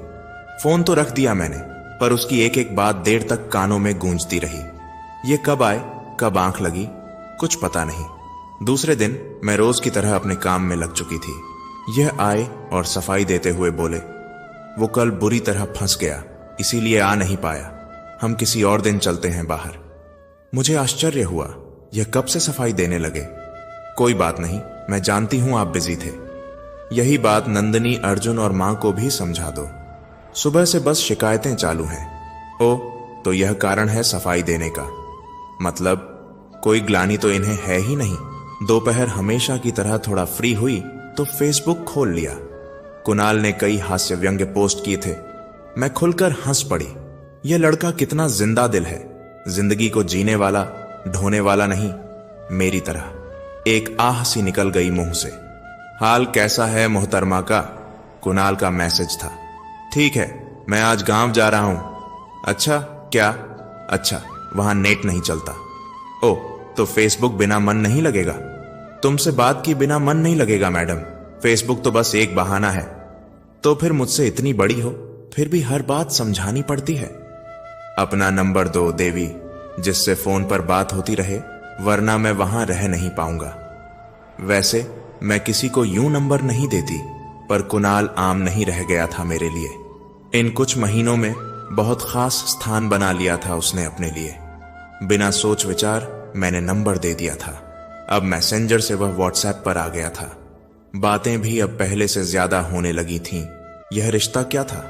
फोन तो रख दिया मैंने, पर उसकी एक एक बात देर तक कानों में गूंजती रही। ये कब आए, कब आंख लगी, कुछ पता नहीं। दूसरे दिन मैं रोज की तरह अपने काम में लग चुकी थी। यह आए और सफाई देते हुए बोले, वो कल बुरी तरह फंस गया, इसीलिए आ नहीं पाया। हम किसी और दिन चलते हैं बाहर। मुझे आश्चर्य हुआ, यह कब से सफाई देने लगे? कोई बात नहीं, मैं जानती हूं आप बिजी थे। यही बात नंदिनी, अर्जुन और मां को भी समझा दो। सुबह से बस शिकायतें चालू हैं। ओ, तो यह कारण है सफाई देने का? मतलब कोई ग्लानि तो इन्हें है ही नहीं। दोपहर हमेशा की तरह थोड़ा फ्री हुई तो फेसबुक खोल लिया। कुणाल ने कई हास्य व्यंग्य पोस्ट किए थे। मैं खुलकर हंस पड़ी। यह लड़का कितना जिंदा दिल है, जिंदगी को जीने वाला, ढोने वाला नहीं, मेरी तरह। एक आह सी निकल गई मुंह से। हाल कैसा है मोहतरमा का? कुणाल का मैसेज था। ठीक है, मैं आज गांव जा रहा हूं। अच्छा, क्या? अच्छा, वहां नेट नहीं चलता। ओ, तो फेसबुक बिना मन नहीं लगेगा? तुमसे बात की बिना मन नहीं लगेगा मैडम। फेसबुक तो बस एक बहाना है। तो फिर मुझसे इतनी बड़ी हो, फिर भी हर बात समझानी पड़ती है। अपना नंबर दो देवी, जिससे फोन पर बात होती रहे, वरना मैं वहां रह नहीं पाऊंगा। वैसे मैं किसी को यूं नंबर नहीं देती, पर कुणाल आम नहीं रह गया था मेरे लिए। इन कुछ महीनों में बहुत खास स्थान बना लिया था उसने अपने लिए। बिना सोच विचार मैंने नंबर दे दिया था। अब मैसेंजर से वह व्हाट्सएप पर आ गया था। बातें भी अब पहले से ज्यादा होने लगी थीं। यह रिश्ता क्या था?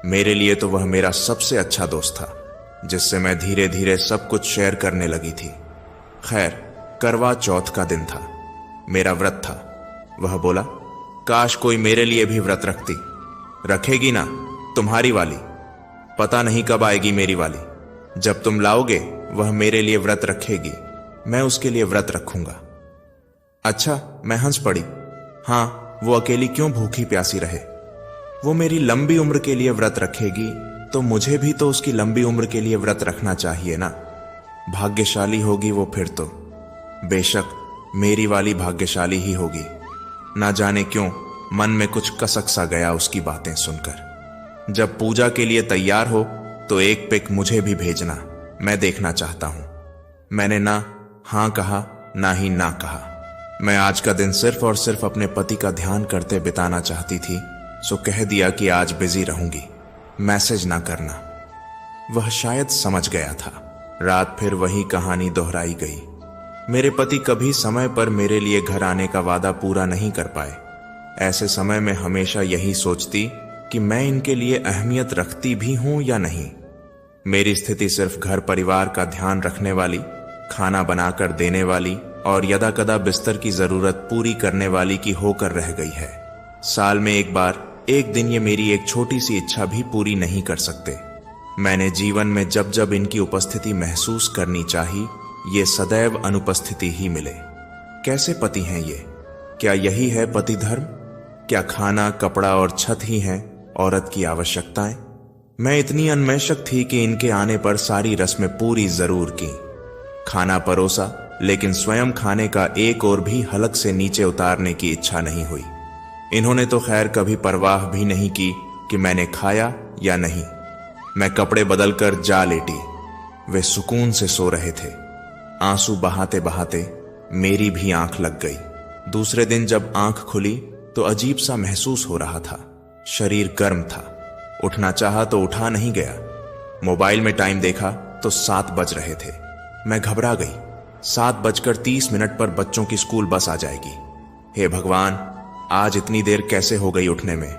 मेरे लिए तो वह मेरा सबसे अच्छा दोस्त था, जिससे मैं धीरे धीरे सब कुछ शेयर करने लगी थी। खैर, करवा चौथ का दिन था, मेरा व्रत था। वह बोला, काश कोई मेरे लिए भी व्रत रखती। रखेगी ना तुम्हारी वाली? पता नहीं कब आएगी मेरी वाली। जब तुम लाओगे वह मेरे लिए व्रत रखेगी, मैं उसके लिए व्रत रखूंगा। अच्छा, मैं हंस पड़ी। हाँ, वो अकेली क्यों भूखी प्यासी रहे? वो मेरी लंबी उम्र के लिए व्रत रखेगी तो मुझे भी तो उसकी लंबी उम्र के लिए व्रत रखना चाहिए ना। भाग्यशाली होगी वो फिर तो। बेशक मेरी वाली भाग्यशाली ही होगी। ना जाने क्यों मन में कुछ कसक सा गया उसकी बातें सुनकर। जब पूजा के लिए तैयार हो तो एक पिक मुझे भी भेजना, मैं देखना चाहता हूं। मैंने ना हां कहा ना ही ना कहा। मैं आज का दिन सिर्फ और सिर्फ अपने पति का ध्यान करते बिताना चाहती थी, सो कह दिया कि आज बिजी रहूंगी, मैसेज ना करना। वह शायद समझ गया था। रात फिर वही कहानी दोहराई गई। मेरे पति कभी समय पर मेरे लिए घर आने का वादा पूरा नहीं कर पाए। ऐसे समय में हमेशा यही सोचती कि मैं इनके लिए अहमियत रखती भी हूं या नहीं। मेरी स्थिति सिर्फ घर परिवार का ध्यान रखने वाली, खाना बनाकर देने वाली और यदा कदा बिस्तर की जरूरत पूरी करने वाली की होकर रह गई है। साल में एक बार, एक दिन ये मेरी एक छोटी सी इच्छा भी पूरी नहीं कर सकते। मैंने जीवन में जब जब इनकी उपस्थिति महसूस करनी चाहिए, ये सदैव अनुपस्थिति ही मिले। कैसे पति हैं ये? क्या यही है पति धर्म? क्या खाना, कपड़ा और छत ही हैं औरत की आवश्यकताएं? मैं इतनी अन्वेषक थी कि इनके आने पर सारी रस्में पूरी जरूर की। खाना परोसा, लेकिन स्वयं खाने का एक और भी हलक से नीचे उतारने की इच्छा नहीं हुई। इन्होंने तो खैर कभी परवाह भी नहीं की कि मैंने खाया या नहीं। मैं कपड़े बदलकर जा लेटी। वे सुकून से सो रहे थे। आंसू बहाते बहाते मेरी भी आंख लग गई। दूसरे दिन जब आंख खुली तो अजीब सा महसूस हो रहा था। शरीर गर्म था। उठना चाहा तो उठा नहीं गया। मोबाइल में टाइम देखा तो 7 बज रहे थे। मैं घबरा गई। 7:30 पर बच्चों की स्कूल बस आ जाएगी। हे भगवान, आज इतनी देर कैसे हो गई उठने में?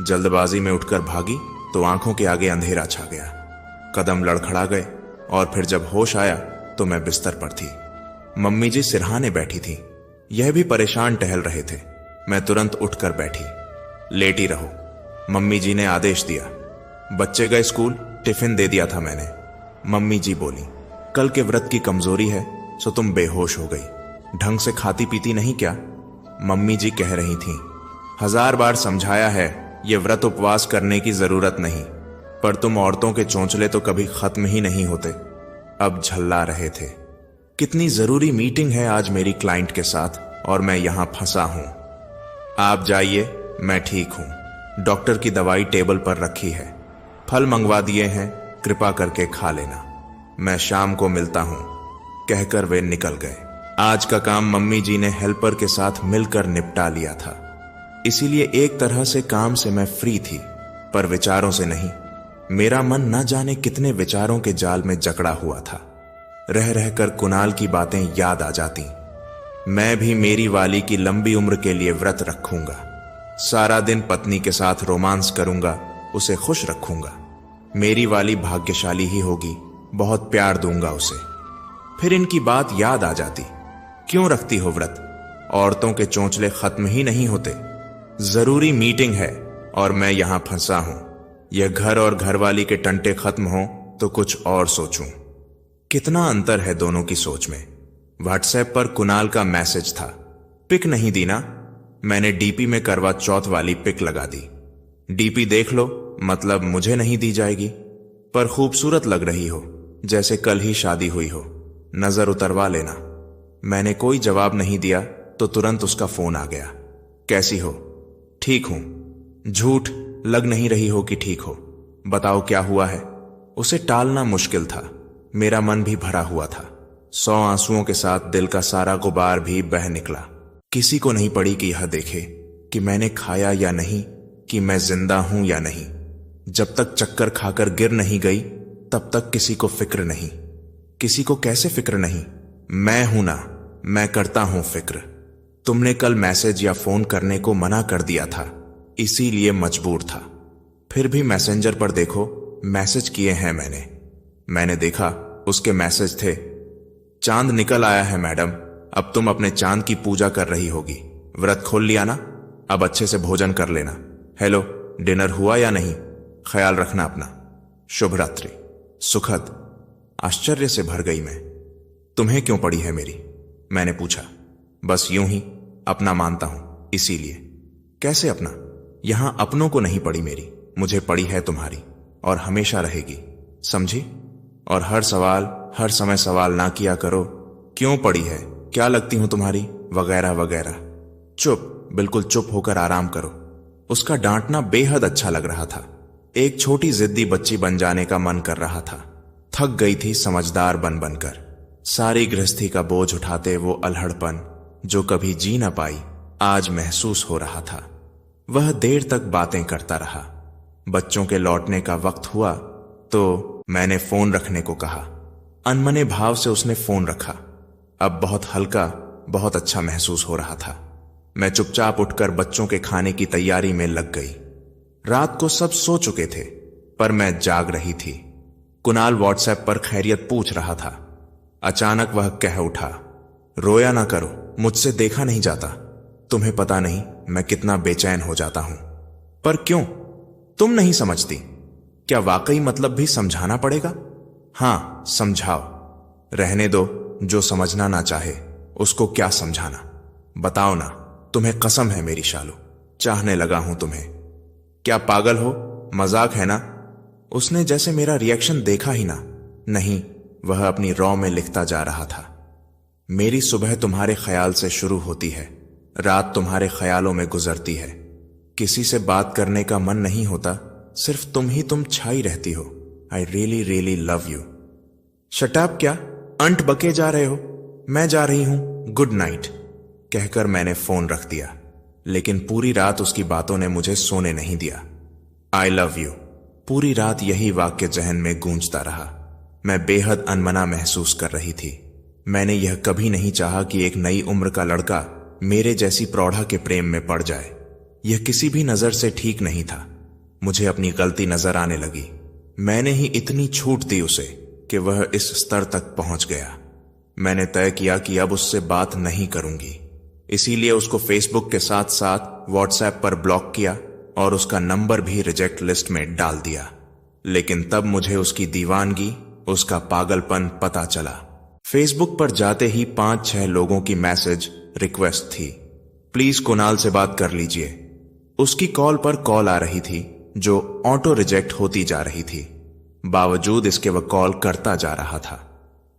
जल्दबाजी में उठकर भागी तो आंखों के आगे अंधेरा छा गया। कदम लड़खड़ा गए और फिर जब होश आया तो मैं बिस्तर पर थी। मम्मी जी सिरहाने बैठी थी। यह भी परेशान टहल रहे थे। मैं तुरंत उठकर बैठी। लेटी रहो, मम्मी जी ने आदेश दिया। बच्चे गए स्कूल, टिफिन दे दिया था मैंने। मम्मी जी बोली, कल के व्रत की कमजोरी है सो तुम बेहोश हो गई। ढंग से खाती पीती नहीं क्या? मम्मी जी कह रही थीं। 1000 बार समझाया है ये व्रत उपवास करने की जरूरत नहीं, पर तुम औरतों के चोंचले तो कभी खत्म ही नहीं होते। अब झल्ला रहे थे। कितनी जरूरी मीटिंग है आज मेरी क्लाइंट के साथ और मैं यहां फंसा हूं। आप जाइए, मैं ठीक हूं। डॉक्टर की दवाई टेबल पर रखी है। फल मंगवा दिए हैं, कृपा करके खा लेना। मैं शाम को मिलता हूं, कहकर वे निकल गए। आज का काम मम्मी जी ने हेल्पर के साथ मिलकर निपटा लिया था, इसीलिए एक तरह से काम से मैं फ्री थी, पर विचारों से नहीं। मेरा मन न जाने कितने विचारों के जाल में जकड़ा हुआ था। रह रहकर कुणाल की बातें याद आ जाती। मैं भी मेरी वाली की लंबी उम्र के लिए व्रत रखूंगा। सारा दिन पत्नी के साथ रोमांस करूंगा, उसे खुश रखूंगा। मेरी वाली भाग्यशाली ही होगी, बहुत प्यार दूंगा उसे। फिर इनकी बात याद आ जाती। क्यों रखती हो व्रत? औरतों के चोंचले खत्म ही नहीं होते। जरूरी मीटिंग है और मैं यहां फंसा हूं। यह घर और घरवाली के टंटे खत्म हो तो कुछ और सोचूं। कितना अंतर है दोनों की सोच में। व्हाट्सएप पर कुणाल का मैसेज था। पिक नहीं दी ना? मैंने डीपी में करवा चौथ वाली पिक लगा दी। डीपी देख लो, मतलब मुझे नहीं दी जाएगी, पर खूबसूरत लग रही हो, जैसे कल ही शादी हुई हो। नजर उतरवा लेना। मैंने कोई जवाब नहीं दिया तो तुरंत उसका फोन आ गया। कैसी हो? ठीक हूं। झूठ लग नहीं रही हो कि ठीक हो। बताओ क्या हुआ है? उसे टालना मुश्किल था। मेरा मन भी भरा हुआ था। 100 आंसुओं के साथ दिल का सारा गुबार भी बह निकला। किसी को नहीं पड़ी कि यह देखे कि मैंने खाया या नहीं, कि मैं जिंदा हूं या नहीं। जब तक चक्कर खाकर गिर नहीं गई तब तक किसी को फिक्र नहीं। किसी को कैसे फिक्र नहीं? मैं हूं ना, मैं करता हूं फिक्र। तुमने कल मैसेज या फोन करने को मना कर दिया था, इसीलिए मजबूर था। फिर भी मैसेंजर पर देखो, मैसेज किए हैं मैंने देखा, उसके मैसेज थे। चांद निकल आया है मैडम, अब तुम अपने चांद की पूजा कर रही होगी। व्रत खोल लिया ना, अब अच्छे से भोजन कर लेना। हेलो, डिनर हुआ या नहीं? ख्याल रखना अपना। शुभ रात्रि। सुखद। आश्चर्य से भर गई मैं। तुम्हें क्यों पड़ी है मेरी? मैंने पूछा। बस यूं ही, अपना मानता हूं, इसीलिए। कैसे अपना? यहां अपनों को नहीं पड़ी मेरी, मुझे पड़ी है तुम्हारी, और हमेशा रहेगी, समझी? और हर समय सवाल ना किया करो, क्यों पड़ी है, क्या लगती हूं तुम्हारी, वगैरह वगैरह। चुप, बिल्कुल चुप होकर आराम करो। उसका डांटना बेहद अच्छा लग रहा था। एक छोटी जिद्दी बच्ची बन जाने का मन कर रहा था। थक गई थी समझदार बन बनकर। सारी गृहस्थी का बोझ उठाते वो अल्हड़पन जो कभी जी न पाई, आज महसूस हो रहा था। वह देर तक बातें करता रहा। बच्चों के लौटने का वक्त हुआ तो मैंने फोन रखने को कहा। अनमने भाव से उसने फोन रखा। अब बहुत हल्का, बहुत अच्छा महसूस हो रहा था। मैं चुपचाप उठकर बच्चों के खाने की तैयारी में लग गई। रात को सब सो चुके थे, पर मैं जाग रही थी। कुणाल व्हाट्सएप पर खैरियत पूछ रहा था। अचानक वह कह उठा, रोया ना करो, मुझसे देखा नहीं जाता। तुम्हें पता नहीं मैं कितना बेचैन हो जाता हूं। पर क्यों? तुम नहीं समझती? क्या वाकई मतलब भी समझाना पड़ेगा? हां, समझाओ। रहने दो, जो समझना ना चाहे उसको क्या समझाना। बताओ ना, तुम्हें कसम है मेरी शालू, चाहने लगा हूं तुम्हें। क्या पागल हो? मजाक है ना? उसने जैसे मेरा रिएक्शन देखा ही ना। नहीं, वह अपनी रॉ में लिखता जा रहा था। मेरी सुबह तुम्हारे ख्याल से शुरू होती है, रात तुम्हारे ख्यालों में गुजरती है। किसी से बात करने का मन नहीं होता, सिर्फ तुम ही तुम छाई रहती हो। I really really love you. Shut up, क्या अंट बके जा रहे हो? मैं जा रही हूं, गुड नाइट, कहकर मैंने फोन रख दिया। लेकिन पूरी रात उसकी बातों ने मुझे सोने नहीं दिया। आई लव यू, पूरी रात यही वाक्य जहन में गूंजता रहा। मैं बेहद अनमना महसूस कर रही थी। मैंने यह कभी नहीं चाहा कि एक नई उम्र का लड़का मेरे जैसी प्रौढ़ा के प्रेम में पड़ जाए। यह किसी भी नजर से ठीक नहीं था। मुझे अपनी गलती नजर आने लगी। मैंने ही इतनी छूट दी उसे कि वह इस स्तर तक पहुंच गया। मैंने तय किया कि अब उससे बात नहीं करूंगी। इसीलिए उसको फेसबुक के साथ साथ व्हाट्सएप पर ब्लॉक किया और उसका नंबर भी रिजेक्ट लिस्ट में डाल दिया। लेकिन तब मुझे उसकी दीवानगी, उसका पागलपन पता चला। फेसबुक पर जाते ही 5-6 लोगों की मैसेज रिक्वेस्ट थी, प्लीज कुणाल से बात कर लीजिए। उसकी कॉल पर कॉल आ रही थी जो ऑटो रिजेक्ट होती जा रही थी। बावजूद इसके वह कॉल करता जा रहा था।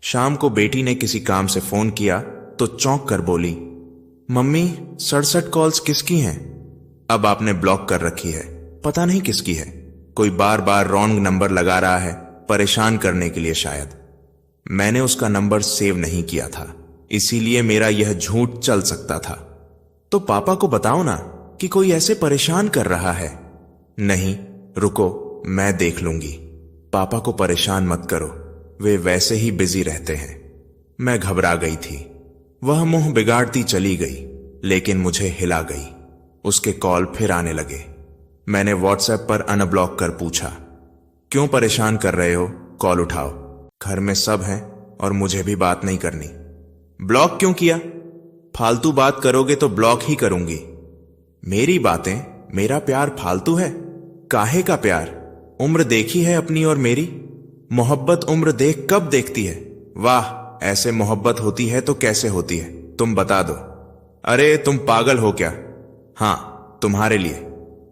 शाम को बेटी ने किसी काम से फोन किया तो चौंक कर बोली, मम्मी 67 कॉल्स किसकी हैं? अब आपने ब्लॉक कर रखी है, पता नहीं किसकी है। कोई बार बार रॉन्ग नंबर लगा रहा है, परेशान करने के लिए शायद। मैंने उसका नंबर सेव नहीं किया था, इसीलिए मेरा यह झूठ चल सकता था। तो पापा को बताओ ना कि कोई ऐसे परेशान कर रहा है। नहीं, रुको, मैं देख लूंगी। पापा को परेशान मत करो, वे वैसे ही बिजी रहते हैं। मैं घबरा गई थी। वह मुंह बिगाड़ती चली गई, लेकिन मुझे हिला गई। उसके कॉल फिर आने लगे। मैंने व्हाट्सएप पर अनब्लॉक कर पूछा, क्यों परेशान कर रहे हो? कॉल उठाओ, घर में सब हैं और मुझे भी बात नहीं करनी। ब्लॉक क्यों किया? फालतू बात करोगे तो ब्लॉक ही करूंगी। मेरी बातें, मेरा प्यार फालतू है? काहे का प्यार? उम्र देखी है अपनी और मेरी? मोहब्बत उम्र देख कब देखती है? वाह, ऐसे मोहब्बत होती है तो कैसे होती है, तुम बता दो। अरे तुम पागल हो क्या? हां, तुम्हारे लिए।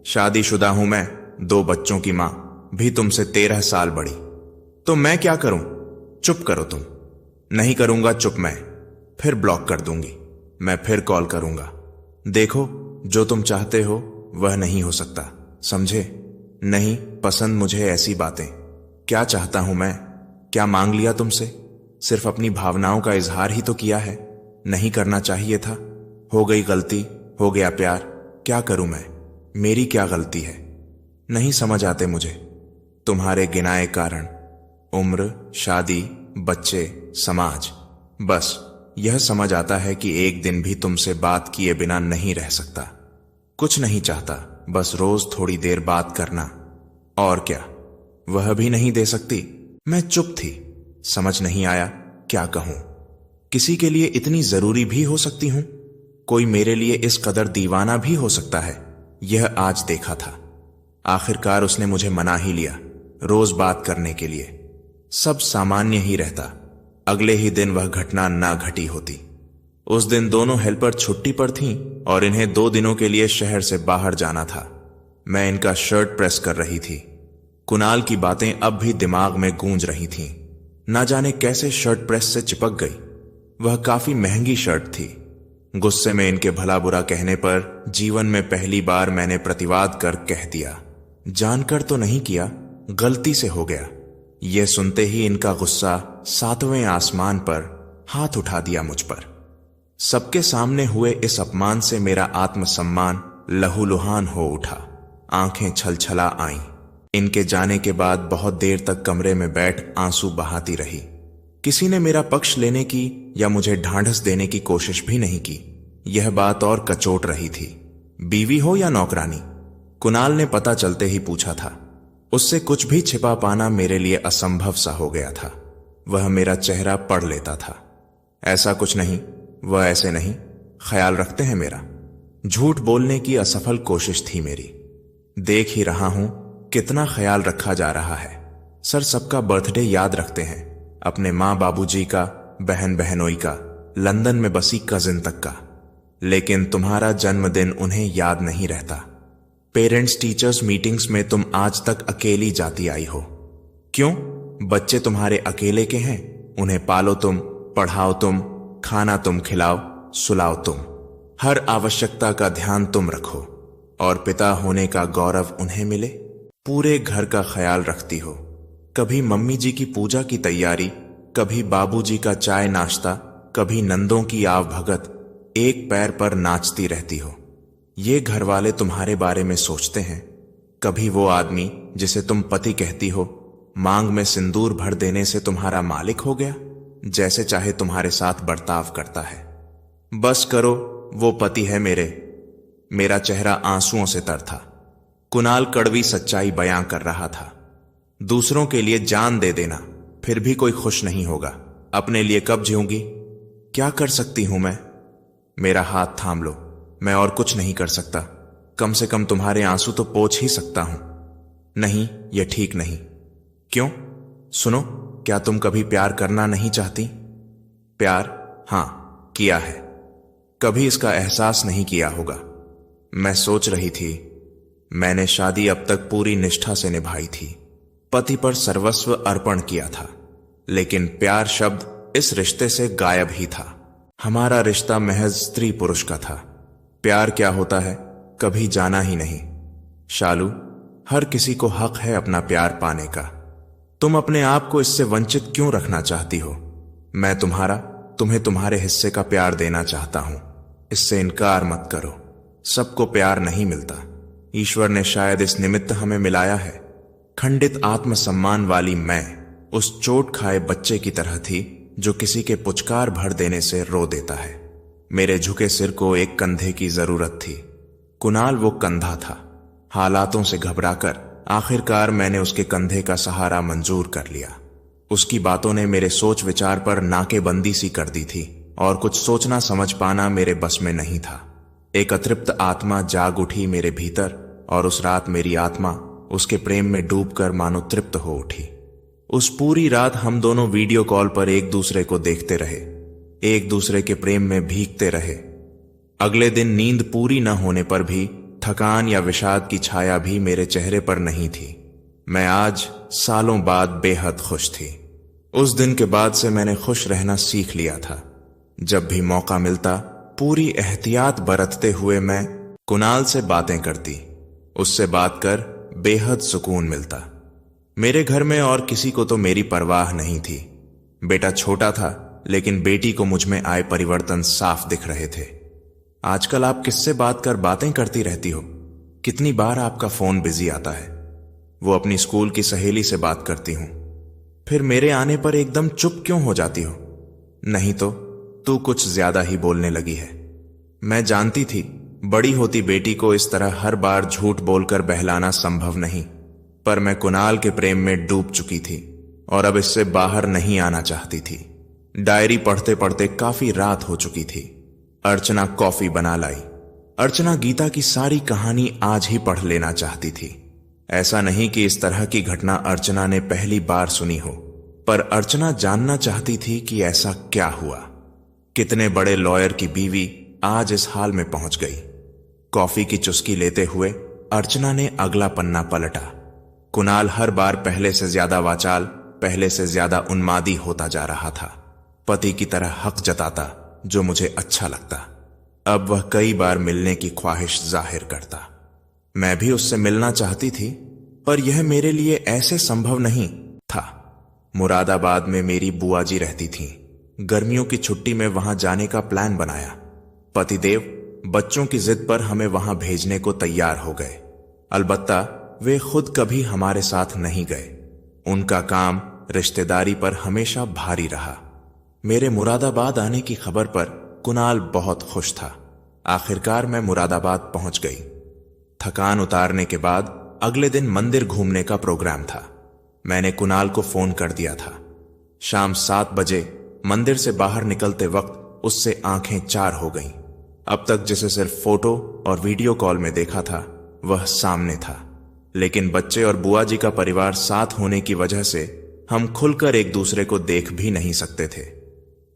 शादीशुदा हूं मैं, 2 बच्चों की मां, भी तुमसे 13 साल बड़ी। तो मैं क्या करूं? चुप करो तुम। नहीं करूंगा चुप मैं, फिर ब्लॉक कर दूंगी। मैं फिर कॉल करूंगा। देखो, जो तुम चाहते हो वह नहीं हो सकता, समझे? नहीं पसंद मुझे ऐसी बातें। क्या चाहता हूं मैं? क्या मांग लिया तुमसे? सिर्फ अपनी भावनाओं का इजहार ही तो किया है। नहीं करना चाहिए था। हो गई गलती, हो गया प्यार, क्या करूं मैं? मेरी क्या गलती है? नहीं समझ आते मुझे तुम्हारे गिनाए कारण। उम्र, शादी, बच्चे, समाज, बस यह समझ आता है कि एक दिन भी तुमसे बात किए बिना नहीं रह सकता। कुछ नहीं चाहता, बस रोज थोड़ी देर बात करना। और क्या, वह भी नहीं दे सकती? मैं चुप थी, समझ नहीं आया क्या कहूं। किसी के लिए इतनी जरूरी भी हो सकती हूं? कोई मेरे लिए इस कदर दीवाना भी हो सकता है? यह आज देखा था। आखिरकार उसने मुझे मना ही लिया रोज बात करने के लिए। सब सामान्य ही रहता। अगले ही दिन वह घटना ना घटी होती। उस दिन दोनों हेल्पर छुट्टी पर थीं और इन्हें 2 दिनों के लिए शहर से बाहर जाना था। मैं इनका शर्ट प्रेस कर रही थी। कुणाल की बातें अब भी दिमाग में गूंज रही थीं। ना जाने कैसे शर्ट प्रेस से चिपक गई। वह काफी महंगी शर्ट थी। गुस्से में इनके भला बुरा कहने पर जीवन में पहली बार मैंने प्रतिवाद कर कह दिया। जानकर तो नहीं किया, गलती से हो गया। यह सुनते ही इनका गुस्सा 7वें आसमान पर हाथ उठा दिया मुझ पर। सबके सामने हुए इस अपमान से मेरा आत्मसम्मान लहूलुहान हो उठा। आंखें छलछला आईं। इनके जाने के बाद बहुत देर तक कमरे में बैठ आंसू बहाती रही। किसी ने मेरा पक्ष लेने की या मुझे ढांढस देने की कोशिश भी नहीं की। यह बात और कचोट रही थी, बीवी हो या नौकरानी। कुणाल ने पता चलते ही पूछा था। उससे कुछ भी छिपा पाना मेरे लिए असंभव सा हो गया था। वह मेरा चेहरा पढ़ लेता था। ऐसा कुछ नहीं, वह ऐसे नहीं, ख्याल रखते हैं मेरा। झूठ बोलने की असफल कोशिश थी मेरी। देख ही रहा हूं कितना ख्याल रखा जा रहा है। सर सबका बर्थडे याद रखते हैं, अपने माँ बाबूजी का, बहन बहनोई का, लंदन में बसी कजिन तक का। लेकिन तुम्हारा जन्मदिन उन्हें याद नहीं रहता। पेरेंट्स टीचर्स मीटिंग्स में तुम आज तक अकेली जाती आई हो। क्यों? बच्चे तुम्हारे अकेले के हैं। उन्हें पालो तुम, पढ़ाओ तुम, खाना तुम खिलाओ, सुलाओ तुम। हर आवश्यकता का ध्यान तुम रखो और पिता होने का गौरव उन्हें मिले। पूरे घर का ख्याल रखती हो। कभी मम्मी जी की पूजा की तैयारी, कभी बाबूजी का चाय नाश्ता, कभी नंदों की आव भगत। एक पैर पर नाचती रहती हो। ये घर वाले तुम्हारे बारे में सोचते हैं? कभी वो आदमी जिसे तुम पति कहती हो, मांग में सिंदूर भर देने से तुम्हारा मालिक हो गया, जैसे चाहे तुम्हारे साथ बर्ताव करता है। बस करो, वो पति है मेरे। मेरा चेहरा आंसुओं से तर था। कुणाल कड़वी सच्चाई बयां कर रहा था। दूसरों के लिए जान दे देना, फिर भी कोई खुश नहीं होगा। अपने लिए कब जीऊंगी? क्या कर सकती हूं मैं? मेरा हाथ थाम लो, मैं और कुछ नहीं कर सकता। कम से कम तुम्हारे आंसू तो पोंछ ही सकता हूं। नहीं, यह ठीक नहीं। क्यों? सुनो, क्या तुम कभी प्यार करना नहीं चाहती? प्यार? हां, किया है। कभी इसका एहसास नहीं किया होगा। मैं सोच रही थी, मैंने शादी अब तक पूरी निष्ठा से निभाई थी, पति पर सर्वस्व अर्पण किया था। लेकिन प्यार शब्द इस रिश्ते से गायब ही था। हमारा रिश्ता महज स्त्री पुरुष का था। प्यार क्या होता है कभी जाना ही नहीं। शालू, हर किसी को हक है अपना प्यार पाने का। तुम अपने आप को इससे वंचित क्यों रखना चाहती हो? मैं तुम्हें तुम्हारे हिस्से का प्यार देना चाहता हूं। इससे इनकार मत करो। सबको प्यार नहीं मिलता। ईश्वर ने शायद इस निमित्त हमें मिलाया है। खंडित आत्मसम्मान वाली मैं उस चोट खाए बच्चे की तरह थी जो किसी के पुचकार भर देने से रो देता है। मेरे झुके सिर को एक कंधे की जरूरत थी। कुणाल वो कंधा था। हालातों से घबराकर आखिरकार मैंने उसके कंधे का सहारा मंजूर कर लिया। उसकी बातों ने मेरे सोच विचार पर नाकेबंदी सी कर दी थी और कुछ सोचना समझ पाना मेरे बस में नहीं था। एक अतृप्त आत्मा जाग उठी मेरे भीतर और उस रात मेरी आत्मा उसके प्रेम में डूबकर मानो तृप्त हो उठी। उस पूरी रात हम दोनों वीडियो कॉल पर एक दूसरे को देखते रहे, एक दूसरे के प्रेम में भीगते रहे। अगले दिन नींद पूरी न होने पर भी थकान या विषाद की छाया भी मेरे चेहरे पर नहीं थी। मैं आज सालों बाद बेहद खुश थी। उस दिन के बाद से मैंने खुश रहना सीख लिया था। जब भी मौका मिलता पूरी एहतियात बरतते हुए मैं कुणाल से बातें करती। उससे बात कर बेहद सुकून मिलता। मेरे घर में और किसी को तो मेरी परवाह नहीं थी। बेटा छोटा था, लेकिन बेटी को मुझ में आए परिवर्तन साफ दिख रहे थे। आजकल आप किससे बात कर बातें करती रहती हो? कितनी बार आपका फोन बिजी आता है? वो अपनी स्कूल की सहेली से बात करती हूं। फिर मेरे आने पर एकदम चुप क्यों हो जाती हो? नहीं तो तू कुछ ज्यादा ही बोलने लगी है। मैं जानती थी बड़ी होती बेटी को इस तरह हर बार झूठ बोलकर बहलाना संभव नहीं, पर मैं कुणाल के प्रेम में डूब चुकी थी और अब इससे बाहर नहीं आना चाहती थी। डायरी पढ़ते पढ़ते काफी रात हो चुकी थी। अर्चना कॉफी बना लाई। अर्चना गीता की सारी कहानी आज ही पढ़ लेना चाहती थी। ऐसा नहीं कि इस तरह की घटना अर्चना ने पहली बार सुनी हो, पर अर्चना जानना चाहती थी कि ऐसा क्या हुआ। कितने बड़े लॉयर की बीवी आज इस हाल में पहुंच गई। कॉफी की चुस्की लेते हुए अर्चना ने अगला पन्ना पलटा। कुणाल हर बार पहले से ज्यादा वाचाल, पहले से ज्यादा उन्मादी होता जा रहा था। पति की तरह हक जताता, जो मुझे अच्छा लगता। अब वह कई बार मिलने की ख्वाहिश जाहिर करता। मैं भी उससे मिलना चाहती थी, पर यह मेरे लिए ऐसे संभव नहीं था। मुरादाबाद में मेरी बुआ जी रहती थीं। गर्मियों की छुट्टी में वहां जाने का प्लान बनाया। पतिदेव बच्चों की जिद पर हमें वहां भेजने को तैयार हो गए। अलबत्ता वे खुद कभी हमारे साथ नहीं गए। उनका काम रिश्तेदारी पर हमेशा भारी रहा। मेरे मुरादाबाद आने की खबर पर कुणाल बहुत खुश था। आखिरकार मैं मुरादाबाद पहुंच गई। थकान उतारने के बाद अगले दिन मंदिर घूमने का प्रोग्राम था। मैंने कुणाल को फोन कर दिया था। शाम 7 बजे मंदिर से बाहर निकलते वक्त उससे आंखें चार हो गईं। अब तक जिसे सिर्फ फोटो और वीडियो कॉल में देखा था, वह सामने था। लेकिन बच्चे और बुआ जी का परिवार साथ होने की वजह से हम खुलकर एक दूसरे को देख भी नहीं सकते थे।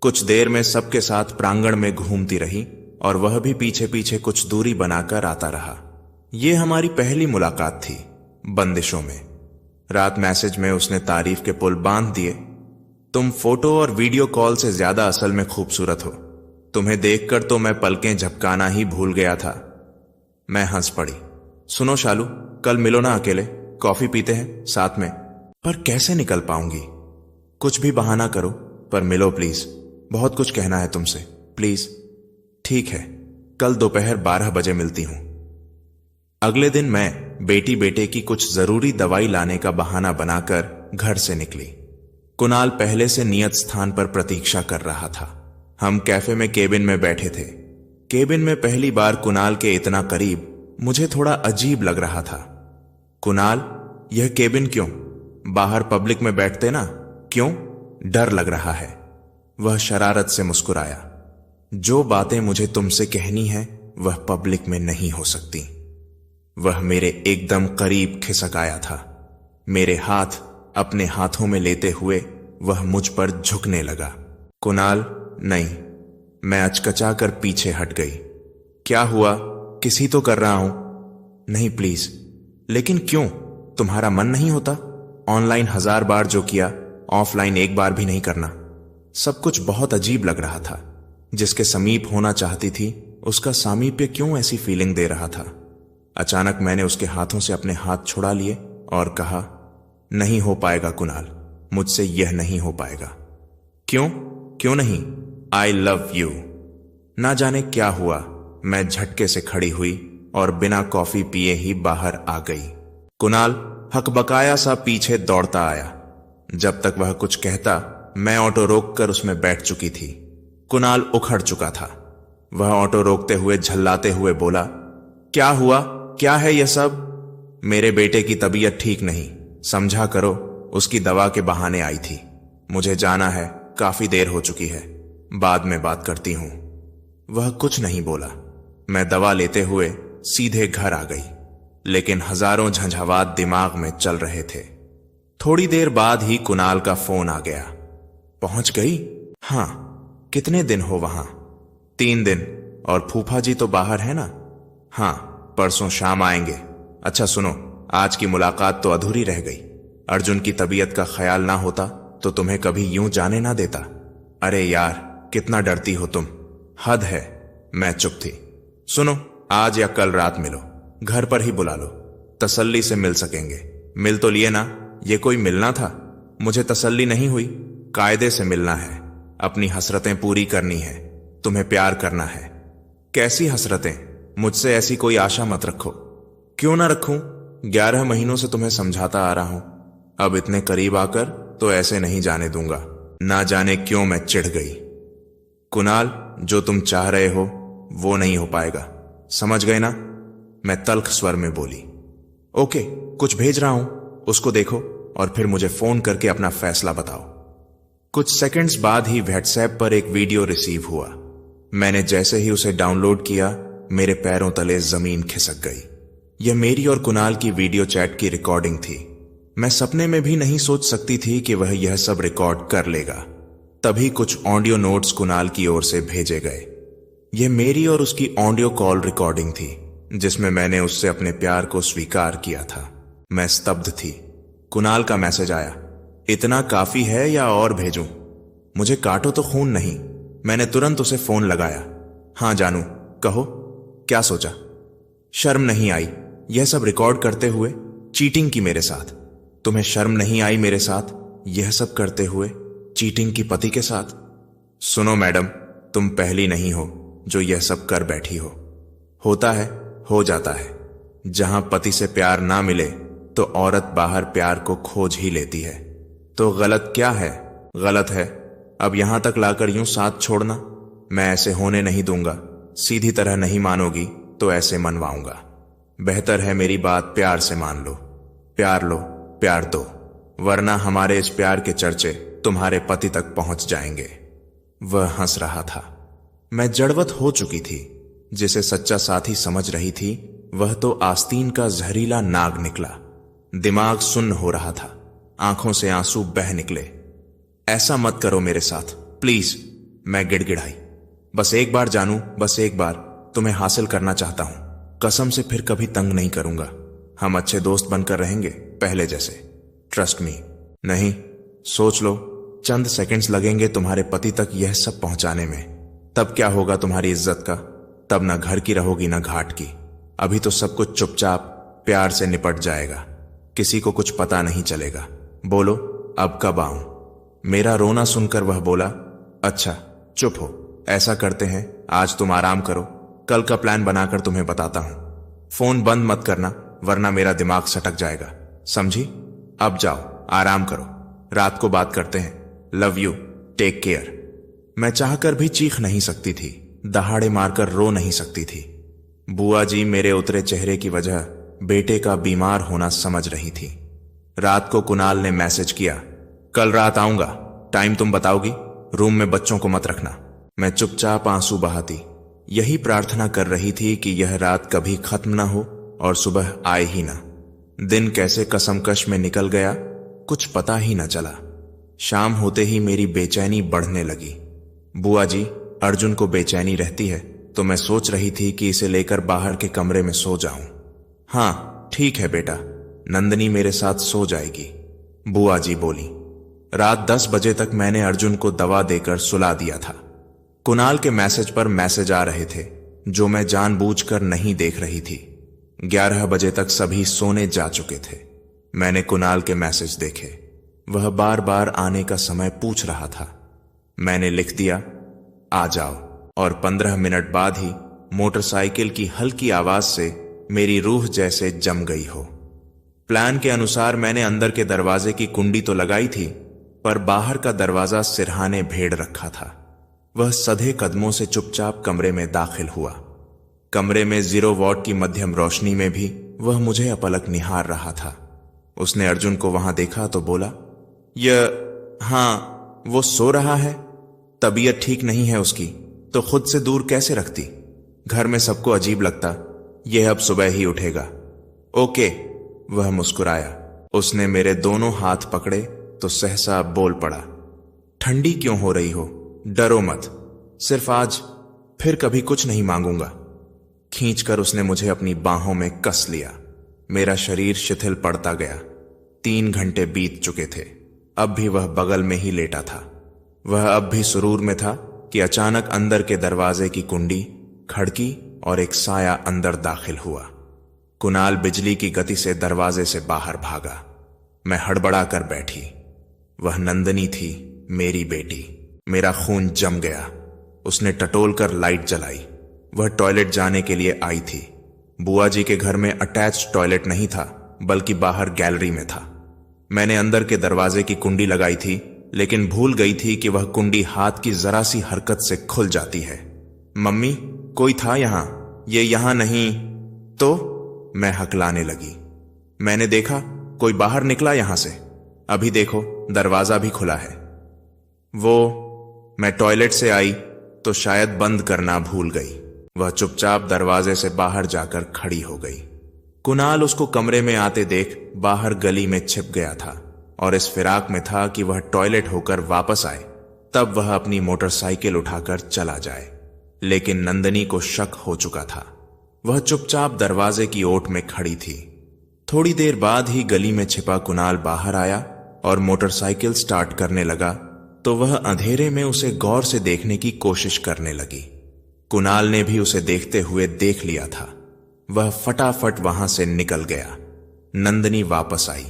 कुछ देर में सबके साथ प्रांगण में घूमती रही और वह भी पीछे पीछे कुछ दूरी बनाकर आता रहा। यह हमारी पहली मुलाकात थी, बंदिशों में। रात मैसेज में उसने तारीफ के पुल बांध दिए। तुम फोटो और वीडियो कॉल से ज्यादा असल में खूबसूरत हो। तुम्हें देखकर तो मैं पलकें झपकाना ही भूल गया था। मैं हंस पड़ी। सुनो शालू, कल मिलो ना अकेले, कॉफी पीते हैं साथ में। पर कैसे निकल पाऊंगी? कुछ भी बहाना करो, पर मिलो प्लीज। बहुत कुछ कहना है तुमसे, प्लीज। ठीक है, कल दोपहर 12 बजे मिलती हूं। अगले दिन मैं बेटी बेटे की कुछ जरूरी दवाई लाने का बहाना बनाकर घर से निकली। कुणाल पहले से नियत स्थान पर प्रतीक्षा कर रहा था। हम कैफे में केबिन में बैठे थे। केबिन में पहली बार कुणाल के इतना करीब मुझे थोड़ा अजीब लग रहा था। कुणाल, यह केबिन क्यों? बाहर पब्लिक में बैठते ना, क्यों? डर लग रहा है। वह शरारत से मुस्कुराया। जो बातें मुझे तुमसे कहनी है वह पब्लिक में नहीं हो सकती। वह मेरे एकदम करीब खिसक आया था। मेरे हाथ अपने हाथों में लेते हुए वह मुझ पर झुकने लगा। कुणाल, नहीं। मैं अचकचा कर पीछे हट गई। क्या हुआ? किसी तो कर रहा हूं। नहीं प्लीज। लेकिन क्यों? तुम्हारा मन नहीं होता? ऑनलाइन 1000 बार जो किया, ऑफलाइन एक बार भी नहीं करना। सब कुछ बहुत अजीब लग रहा था। जिसके समीप होना चाहती थी उसका सामीप्य क्यों ऐसी फीलिंग दे रहा था? अचानक मैंने उसके हाथों से अपने हाथ छुड़ा लिए और कहा, नहीं हो पाएगा कुणाल, मुझसे यह नहीं हो पाएगा। क्यों? क्यों नहीं? I love you. ना जाने क्या हुआ, मैं झटके से खड़ी हुई और बिना कॉफी पिए ही बाहर आ गई। कुणाल हकबकाया सा पीछे दौड़ता आया। जब तक वह कुछ कहता, मैं ऑटो रोककर उसमें बैठ चुकी थी। कुणाल उखड़ चुका था। वह ऑटो रोकते हुए झल्लाते हुए बोला, क्या हुआ? क्या है यह सब? मेरे बेटे की तबीयत ठीक नहीं, समझा करो। उसकी दवा के बहाने आई थी। मुझे जाना है, काफी देर हो चुकी है, बाद में बात करती हूं। वह कुछ नहीं बोला। मैं दवा लेते हुए सीधे घर आ गई, लेकिन हजारों झंझावात दिमाग में चल रहे थे। थोड़ी देर बाद ही कुणाल का फोन आ गया। पहुंच गई? हां। कितने दिन हो वहां? 3 दिन। और फूफा जी तो बाहर है ना? हां, परसों शाम आएंगे। अच्छा सुनो, आज की मुलाकात तो अधूरी रह गई। अर्जुन की तबीयत का ख्याल ना होता तो तुम्हें कभी यूं जाने ना देता। अरे यार, कितना डरती हो तुम, हद है। मैं चुप थी। सुनो, आज या कल रात मिलो, घर पर ही बुला लो, तसल्ली से मिल सकेंगे। मिल तो लिए ना? ये कोई मिलना था? मुझे तसल्ली नहीं हुई। कायदे से मिलना है, अपनी हसरतें पूरी करनी है, तुम्हें प्यार करना है। कैसी हसरतें, मुझसे ऐसी कोई आशा मत रखो। क्यों ना रखूं, 11 महीनों से तुम्हें समझाता आ रहा हूं। अब इतने करीब आकर तो ऐसे नहीं जाने दूंगा। ना जाने क्यों मैं चिढ़ गई। कुणाल, जो तुम चाह रहे हो वो नहीं हो पाएगा, समझ गए ना? मैं तल्ख स्वर में बोली। ओके, कुछ भेज रहा हूं, उसको देखो और फिर मुझे फोन करके अपना फैसला बताओ। कुछ सेकंड्स बाद ही व्हाट्सएप पर एक वीडियो रिसीव हुआ। मैंने जैसे ही उसे डाउनलोड किया, मेरे पैरों तले जमीन खिसक गई। यह मेरी और कुणाल की वीडियो चैट की रिकॉर्डिंग थी। मैं सपने में भी नहीं सोच सकती थी कि वह यह सब रिकॉर्ड कर लेगा। तभी कुछ ऑडियो नोट्स कुणाल की ओर से भेजे गए। यह मेरी और उसकी ऑडियो कॉल रिकॉर्डिंग थी, जिसमें मैंने उससे अपने प्यार को स्वीकार किया था। मैं स्तब्ध थी। कुणाल का मैसेज आया, इतना काफी है या और भेजूं? मुझे काटो तो खून नहीं। मैंने तुरंत उसे फोन लगाया। हाँ जानू, कहो, क्या सोचा? शर्म नहीं आई यह सब रिकॉर्ड करते हुए? चीटिंग की मेरे साथ। तुम्हें शर्म नहीं आई मेरे साथ यह सब करते हुए, चीटिंग की पति के साथ? सुनो मैडम, तुम पहली नहीं हो जो यह सब कर बैठी हो। होता है, हो जाता है। जहां पति से प्यार ना मिले तो औरत बाहर प्यार को खोज ही लेती है। तो गलत क्या है? गलत है अब यहां तक लाकर यूं साथ छोड़ना। मैं ऐसे होने नहीं दूंगा। सीधी तरह नहीं मानोगी तो ऐसे मनवाऊंगा। बेहतर है मेरी बात प्यार से मान लो। प्यार लो, प्यार दो, वरना हमारे इस प्यार के चर्चे तुम्हारे पति तक पहुंच जाएंगे। वह हंस रहा था। मैं जड़वत हो चुकी थी। जिसे सच्चा साथी समझ रही थी, वह तो आस्तीन का जहरीला नाग निकला। दिमाग सुन्न हो रहा था, आंखों से आंसू बह निकले। ऐसा मत करो मेरे साथ प्लीज, मैं गिड़गिड़ाई। बस एक बार जानू, बस एक बार तुम्हें हासिल करना चाहता हूं। कसम से फिर कभी तंग नहीं करूंगा। हम अच्छे दोस्त बनकर रहेंगे पहले जैसे। Trust me. नहीं, सोच लो, चंद सेकंड्स लगेंगे तुम्हारे पति तक यह सब पहुंचाने में। तब क्या होगा तुम्हारी इज्जत का? तब ना घर की रहोगी ना घाट की। अभी तो सब कुछ चुपचाप प्यार से निपट जाएगा। किसी को कुछ पता नहीं चलेगा। बोलो, अब कब आऊं? मेरा रोना सुनकर वह बोला, अच्छा चुप हो, ऐसा करते हैं, आज तुम आराम करो, कल का प्लान बनाकर तुम्हें बताता हूं। फोन बंद मत करना, वरना मेरा दिमाग सटक जाएगा, समझी? अब जाओ, आराम करो, रात को बात करते हैं। Love you, take care. मैं चाहकर भी चीख नहीं सकती थी, दहाड़े मारकर रो नहीं सकती थी। बुआ जी मेरे उतरे चेहरे की वजह बेटे का बीमार होना समझ रही थी। रात को कुणाल ने मैसेज किया, कल रात आऊंगा, टाइम तुम बताओगी, रूम में बच्चों को मत रखना। मैं चुपचाप आंसू बहाती, यही प्रार्थना कर रही थी कि यह रात कभी खत्म ना हो और सुबह आए ही ना। दिन कैसे कसमकश में निकल गया, कुछ पता ही न चला। शाम होते ही मेरी बेचैनी बढ़ने लगी। बुआ जी, अर्जुन को बेचैनी रहती है, तो मैं सोच रही थी कि इसे लेकर बाहर के कमरे में सो जाऊं। हाँ ठीक है बेटा, नंदनी मेरे साथ सो जाएगी, बुआ जी बोली। रात 10 बजे तक मैंने अर्जुन को दवा देकर सुला दिया था। कुणाल के मैसेज पर मैसेज आ रहे थे, जो मैं जानबूझकर नहीं देख रही थी। 11 बजे तक सभी सोने जा चुके थे। मैंने कुणाल के मैसेज देखे। वह बार बार आने का समय पूछ रहा था। मैंने लिख दिया, आ जाओ, और 15 मिनट बाद ही मोटरसाइकिल की हल्की आवाज से मेरी रूह जैसे जम गई हो। प्लान के अनुसार मैंने अंदर के दरवाजे की कुंडी तो लगाई थी, पर बाहर का दरवाजा सिरहाने भेड़ रखा था। वह सधे कदमों से चुपचाप कमरे में दाखिल हुआ। कमरे में 0 वॉट की मध्यम रोशनी में भी वह मुझे अपलक निहार रहा था। उसने अर्जुन को वहां देखा तो बोला, हाँ, वो सो रहा है, तबीयत ठीक नहीं है उसकी, तो खुद से दूर कैसे रखती? घर में सबको अजीब लगता, यह अब सुबह ही उठेगा। ओके, वह मुस्कुराया। उसने मेरे दोनों हाथ पकड़े तो सहसा बोल पड़ा, ठंडी क्यों हो रही हो? डरो मत, सिर्फ आज, फिर कभी कुछ नहीं मांगूंगा। खींचकर उसने मुझे अपनी बाहों में कस लिया। मेरा शरीर शिथिल पड़ता गया। 3 घंटे बीत चुके थे, अब भी वह बगल में ही लेटा था। वह अब भी सुरूर में था कि अचानक अंदर के दरवाजे की कुंडी खड़की और एक साया अंदर दाखिल हुआ। कुणाल बिजली की गति से दरवाजे से बाहर भागा। मैं हड़बड़ा कर बैठी। वह नंदनी थी, मेरी बेटी। मेरा खून जम गया। उसने टटोल कर लाइट जलाई। वह टॉयलेट जाने के लिए आई थी। बुआ जी के घर में अटैच्ड टॉयलेट नहीं था, बल्कि बाहर गैलरी में था। मैंने अंदर के दरवाजे की कुंडी लगाई थी, लेकिन भूल गई थी कि वह कुंडी हाथ की जरा सी हरकत से खुल जाती है। मम्मी, कोई था यहां? ये यहां नहीं तो? मैं हकलाने लगी। मैंने देखा कोई बाहर निकला यहां से। अभी देखो, दरवाजा भी खुला है। मैं टॉयलेट से आई तो शायद बंद करना भूल गई। वह चुपचाप दरवाजे से बाहर जाकर खड़ी हो गई। कुणाल उसको कमरे में आते देख बाहर गली में छिप गया था और इस फिराक में था कि वह टॉयलेट होकर वापस आए, तब वह अपनी मोटरसाइकिल उठाकर चला जाए। लेकिन नंदिनी को शक हो चुका था। वह चुपचाप दरवाजे की ओट में खड़ी थी। थोड़ी देर बाद ही गली में छिपा कुणाल बाहर आया और मोटरसाइकिल स्टार्ट करने लगा, तो वह अंधेरे में उसे गौर से देखने की कोशिश करने लगी। कुणाल ने भी उसे देखते हुए देख लिया था। वह फटाफट वहां से निकल गया। नंदिनी वापस आई।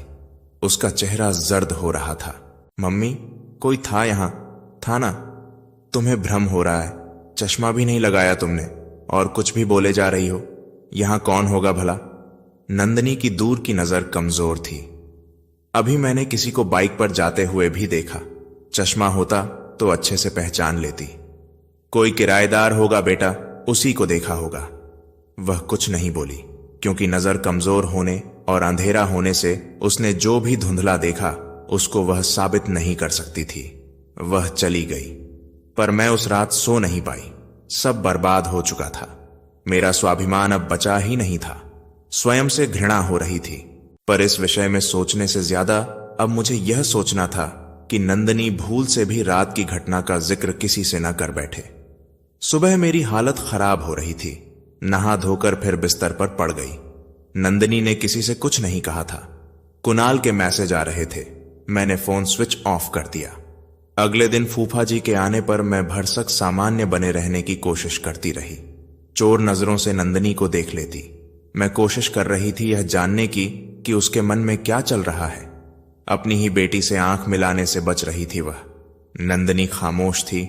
उसका चेहरा जर्द हो रहा था। मम्मी, कोई था यहां? था ना? तुम्हें भ्रम हो रहा है। चश्मा भी नहीं लगाया तुमने और कुछ भी बोले जा रही हो। यहां कौन होगा भला? नंदिनी की दूर की नजर कमजोर थी। अभी मैंने किसी को बाइक पर जाते हुए भी देखा। चश्मा होता तो अच्छे से पहचान लेती। कोई किराएदार होगा बेटा, उसी को देखा होगा। वह कुछ नहीं बोली, क्योंकि नजर कमजोर होने और अंधेरा होने से उसने जो भी धुंधला देखा उसको वह साबित नहीं कर सकती थी। वह चली गई, पर मैं उस रात सो नहीं पाई। सब बर्बाद हो चुका था। मेरा स्वाभिमान अब बचा ही नहीं था। स्वयं से घृणा हो रही थी, पर इस विषय में सोचने से ज्यादा अब मुझे यह सोचना था कि नंदिनी भूल से भी रात की घटना का जिक्र किसी से न कर बैठे। सुबह मेरी हालत खराब हो रही थी। नहा धोकर फिर बिस्तर पर पड़ गई। नंदिनी ने किसी से कुछ नहीं कहा था। कुणाल के मैसेज आ रहे थे। मैंने फोन स्विच ऑफ कर दिया। अगले दिन फूफा जी के आने पर मैं भरसक सामान्य बने रहने की कोशिश करती रही। चोर नजरों से नंदिनी को देख लेती। मैं कोशिश कर रही थी यह जानने की कि उसके मन में क्या चल रहा है। अपनी ही बेटी से आंख मिलाने से बच रही थी वह। नंदिनी खामोश थी,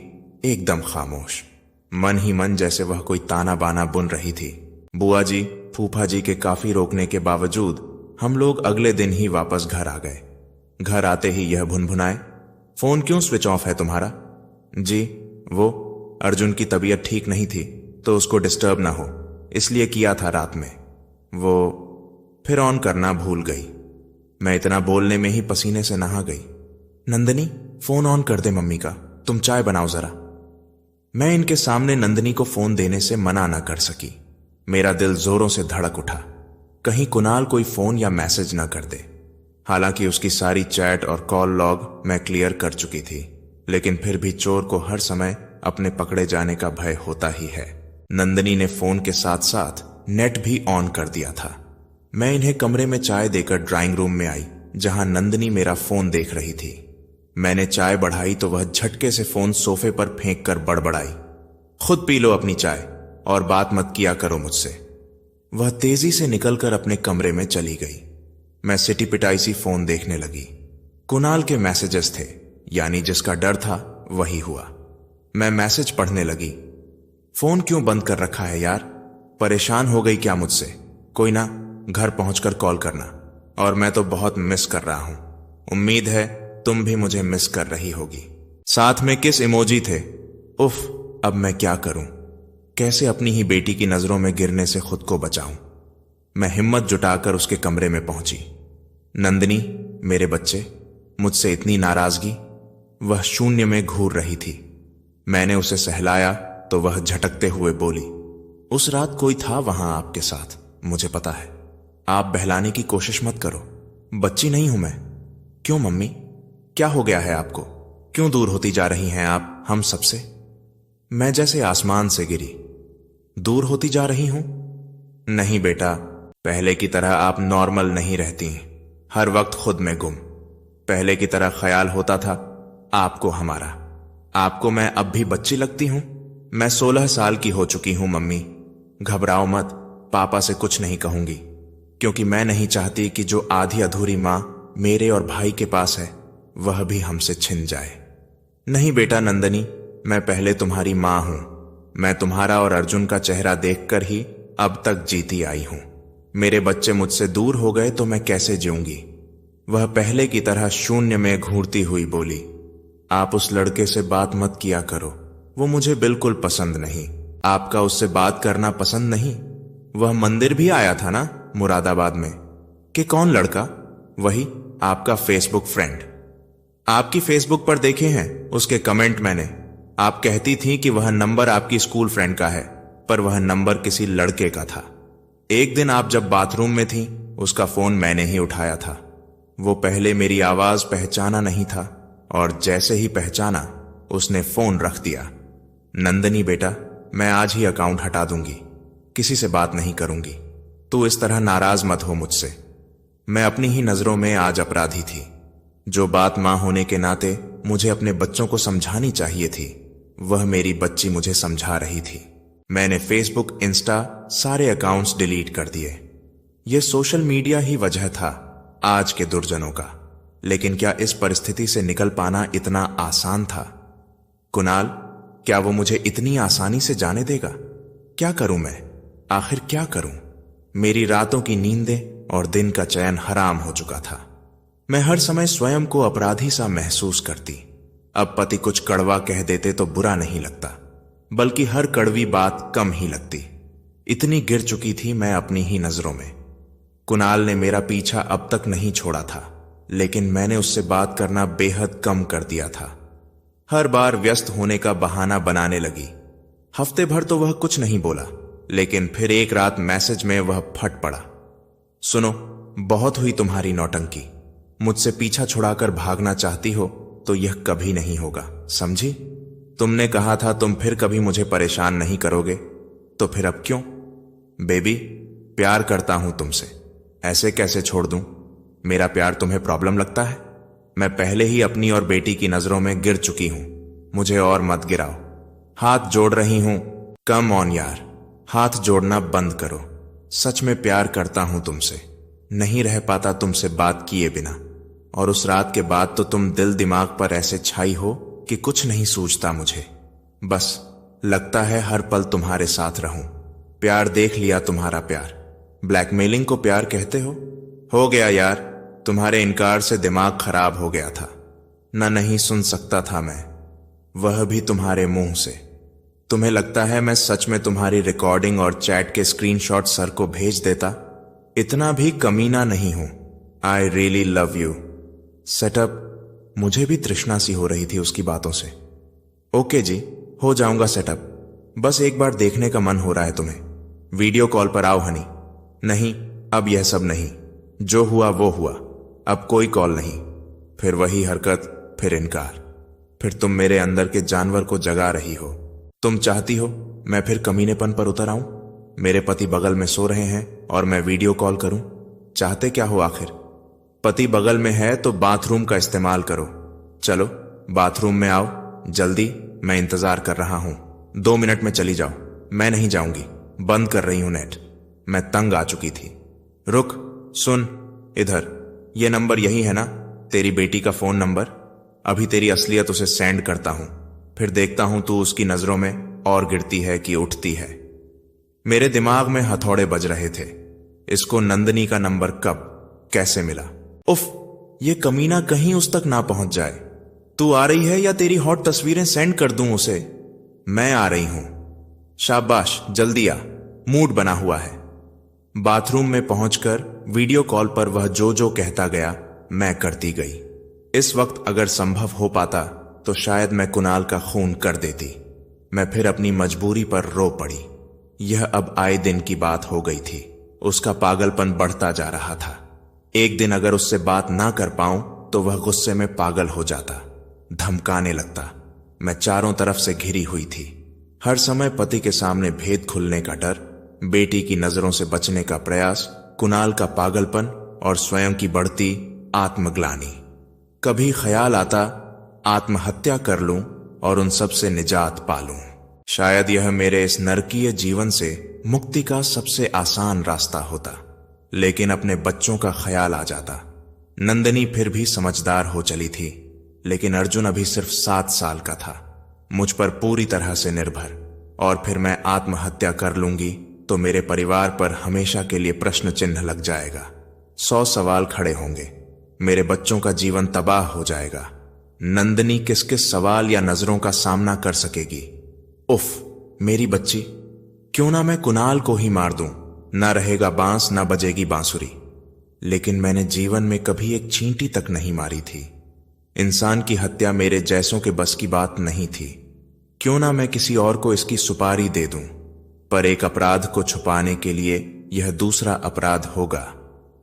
एकदम खामोश। मन ही मन जैसे वह कोई ताना बाना बुन रही थी। बुआ जी, फूफा जी के काफी रोकने के बावजूद हम लोग अगले दिन ही वापस घर आ गए। घर आते ही यह भुनभुनाए, फोन क्यों स्विच ऑफ है तुम्हारा? जी, वो अर्जुन की तबीयत ठीक नहीं थी तो उसको डिस्टर्ब ना हो इसलिए किया था रात में। वो फिर ऑन करना भूल गई। मैं इतना बोलने में ही पसीने से नहा गई। नंदिनी, फोन ऑन कर दे मम्मी का, तुम चाय बनाओ जरा। मैं इनके सामने नंदिनी को फोन देने से मना न कर सकी। मेरा दिल जोरों से धड़क उठा, कहीं कुणाल कोई फोन या मैसेज न कर दे। हालांकि उसकी सारी चैट और कॉल लॉग मैं क्लियर कर चुकी थी, लेकिन फिर भी चोर को हर समय अपने पकड़े जाने का भय होता ही है। नंदिनी ने फोन के साथ साथ नेट भी ऑन कर दिया था। मैं इन्हें कमरे में चाय देकर ड्राइंग रूम में आई, जहां नंदिनी मेरा फोन देख रही थी। मैंने चाय बढ़ाई तो वह झटके से फोन सोफे पर फेंक कर बड़बड़ाई, खुद पी लो अपनी चाय और बात मत किया करो मुझसे। वह तेजी से निकलकर अपने कमरे में चली गई। मैं सिटी पिटाई सी फोन देखने लगी। कुणाल के मैसेजेस थे, यानी जिसका डर था वही हुआ। मैं मैसेज पढ़ने लगी। फोन क्यों बंद कर रखा है यार? परेशान हो गई क्या मुझसे? कोई ना, घर पहुंचकर कॉल करना। और मैं तो बहुत मिस कर रहा हूं। उम्मीद है तुम भी मुझे मिस कर रही होगी। साथ में किस इमोजी थे? उफ, अब मैं क्या करूं? कैसे अपनी ही बेटी की नजरों में गिरने से खुद को बचाऊं? मैं हिम्मत जुटाकर उसके कमरे में पहुंची। नंदिनी, मेरे बच्चे, मुझसे इतनी नाराजगी? वह शून्य में घूर रही थी। मैंने उसे सहलाया तो वह झटकते हुए बोली, उस रात कोई था वहां आपके साथ, मुझे पता है। आप बहलाने की कोशिश मत करो, बच्ची नहीं हूं मैं। क्यों मम्मी, क्या हो गया है आपको? क्यों दूर होती जा रही हैं आप हम सबसे? मैं जैसे आसमान से गिरी। दूर होती जा रही हूं? नहीं बेटा, पहले की तरह आप नॉर्मल नहीं रहती हैं, हर वक्त खुद में गुम। पहले की तरह ख्याल होता था आपको हमारा। आपको मैं अब भी बच्ची लगती हूं? मैं 16 साल की हो चुकी हूं मम्मी। घबराओ मत, पापा से कुछ नहीं कहूंगी, क्योंकि मैं नहीं चाहती कि जो आधी अधूरी मां मेरे और भाई के पास है वह भी हमसे छिन जाए। नहीं बेटा नंदिनी, मैं पहले तुम्हारी मां हूं, मैं तुम्हारा और अर्जुन का चेहरा देखकर ही अब तक जीती आई हूं। मेरे बच्चे मुझसे दूर हो गए तो मैं कैसे जीऊंगी। वह पहले की तरह शून्य में घूरती हुई बोली, आप उस लड़के से बात मत किया करो, वो मुझे बिल्कुल पसंद नहीं। आपका उससे बात करना पसंद नहीं? वह मंदिर भी आया था ना मुरादाबाद में। कि कौन लड़का? वही आपका फेसबुक फ्रेंड। आपकी फेसबुक पर देखे हैं उसके कमेंट मैंने। आप कहती थी कि वह नंबर आपकी स्कूल फ्रेंड का है, पर वह नंबर किसी लड़के का था। एक दिन आप जब बाथरूम में थी, उसका फोन मैंने ही उठाया था। वो पहले मेरी आवाज पहचाना नहीं था और जैसे ही पहचाना उसने फोन रख दिया। नंदनी बेटा, मैं आज ही अकाउंट हटा दूंगी, किसी से बात नहीं करूंगी। तू इस तरह नाराज मत हो मुझसे। मैं अपनी ही नजरों में आज अपराधी थी। जो बात मां होने के नाते मुझे अपने बच्चों को समझानी चाहिए थी, वह मेरी बच्ची मुझे समझा रही थी। मैंने फेसबुक, इंस्टा सारे अकाउंट्स डिलीट कर दिए। यह सोशल मीडिया ही वजह था आज के दुर्जनों का। लेकिन क्या इस परिस्थिति से निकल पाना इतना आसान था? कुणाल, क्या वो मुझे इतनी आसानी से जाने देगा? क्या करूं मैं? आखिर क्या करूं? मेरी रातों की नींदें और दिन का चैन हराम हो चुका था। मैं हर समय स्वयं को अपराधी सा महसूस करती। अब पति कुछ कड़वा कह देते तो बुरा नहीं लगता, बल्कि हर कड़वी बात कम ही लगती। इतनी गिर चुकी थी मैं अपनी ही नजरों में। कुणाल ने मेरा पीछा अब तक नहीं छोड़ा था, लेकिन मैंने उससे बात करना बेहद कम कर दिया था। हर बार व्यस्त होने का बहाना बनाने लगी। हफ्ते भर तो वह कुछ नहीं बोला, लेकिन फिर एक रात मैसेज में वह फट पड़ा। सुनो, बहुत हुई तुम्हारी नौटंकी। मुझसे पीछा छुड़ाकर भागना चाहती हो तो यह कभी नहीं होगा, समझी? तुमने कहा था तुम फिर कभी मुझे परेशान नहीं करोगे, तो फिर अब क्यों? बेबी, प्यार करता हूं तुमसे, ऐसे कैसे छोड़ दूं? मेरा प्यार तुम्हें प्रॉब्लम लगता है? मैं पहले ही अपनी और बेटी की नजरों में गिर चुकी हूं, मुझे और मत गिराओ। हाथ जोड़ रही हूं, कम ऑन यार, हाथ जोड़ना बंद करो। सच में प्यार करता हूं तुमसे, नहीं रह पाता तुमसे बात किए बिना। और उस रात के बाद तो तुम दिल दिमाग पर ऐसे छाई हो कि कुछ नहीं सूझता मुझे। बस लगता है हर पल तुम्हारे साथ रहूं। प्यार देख लिया तुम्हारा प्यार। ब्लैकमेलिंग को प्यार कहते हो गया यार, तुम्हारे इनकार से दिमाग खराब हो गया था। नहीं सुन सकता था मैं, वह भी तुम्हारे मुंह से। तुम्हें लगता है मैं सच में तुम्हारी रिकॉर्डिंग और चैट के स्क्रीनशॉट सर को भेज देता? इतना भी कमीना नहीं हूं। I really love you. Setup? मुझे भी तृष्णा सी हो रही थी उसकी बातों से। ओके जी, हो जाऊंगा सेटअप। बस एक बार देखने का मन हो रहा है तुम्हें। वीडियो कॉल पर आओ हनी। नहीं, अब यह सब नहीं, जो हुआ वो हुआ, अब कोई कॉल नहीं। फिर वही हरकत, फिर इनकार, फिर तुम मेरे अंदर के जानवर को जगा रही हो। तुम चाहती हो मैं फिर कमीनेपन पर उतर आऊं? मेरे पति बगल में सो रहे हैं और मैं वीडियो कॉल करूं? चाहते क्या हो आखिर? पति बगल में है तो बाथरूम का इस्तेमाल करो। चलो बाथरूम में आओ जल्दी, मैं इंतजार कर रहा हूं। 2 मिनट में चली जाओ। मैं नहीं जाऊंगी, बंद कर रही हूं नेट। मैं तंग आ चुकी थी। रुक, सुन इधर, यह नंबर यही है ना तेरी बेटी का फोन नंबर? अभी तेरी असलियत उसे सेंड करता हूं, फिर देखता हूं तू उसकी नजरों में और गिरती है कि उठती है। मेरे दिमाग में हथौड़े बज रहे थे। इसको नंदनी का नंबर कब, कैसे मिला? उफ, ये कमीना कहीं उस तक ना पहुंच जाए। तू आ रही है या तेरी हॉट तस्वीरें सेंड कर दूं उसे? मैं आ रही हूं। शाबाश, जल्दी आ, मूड बना हुआ है। बाथरूम में पहुंचकर वीडियो कॉल पर वह जो जो कहता गया मैं करती गई। इस वक्त अगर संभव हो पाता तो शायद मैं कुणाल का खून कर देती। मैं फिर अपनी मजबूरी पर रो पड़ी। यह अब आए दिन की बात हो गई थी। उसका पागलपन बढ़ता जा रहा था। एक दिन अगर उससे बात ना कर पाऊं तो वह गुस्से में पागल हो जाता, धमकाने लगता। मैं चारों तरफ से घिरी हुई थी। हर समय पति के सामने भेद खुलने का डर, बेटी की नजरों से बचने का प्रयास, कुणाल का पागलपन और स्वयं की बढ़ती आत्मग्लानि। कभी ख्याल आता आत्महत्या कर लूं और उन सब से निजात पालूं। शायद यह मेरे इस नरकीय जीवन से मुक्ति का सबसे आसान रास्ता होता। लेकिन अपने बच्चों का ख्याल आ जाता। नंदनी फिर भी समझदार हो चली थी, लेकिन अर्जुन अभी सिर्फ 7 साल का था, मुझ पर पूरी तरह से निर्भर। और फिर मैं आत्महत्या कर लूंगी तो मेरे परिवार पर हमेशा के लिए प्रश्न चिन्ह लग जाएगा। 100 सवाल खड़े होंगे। मेरे बच्चों का जीवन तबाह हो जाएगा। नंदिनी किस किस सवाल या नजरों का सामना कर सकेगी? उफ, मेरी बच्ची, क्यों ना मैं कुणाल को ही मार दूं, ना रहेगा बांस ना बजेगी बांसुरी। लेकिन मैंने जीवन में कभी एक चींटी तक नहीं मारी थी। इंसान की हत्या मेरे जैसों के बस की बात नहीं थी। क्यों ना मैं किसी और को इसकी सुपारी दे दूं, पर एक अपराध को छुपाने के लिए यह दूसरा अपराध होगा,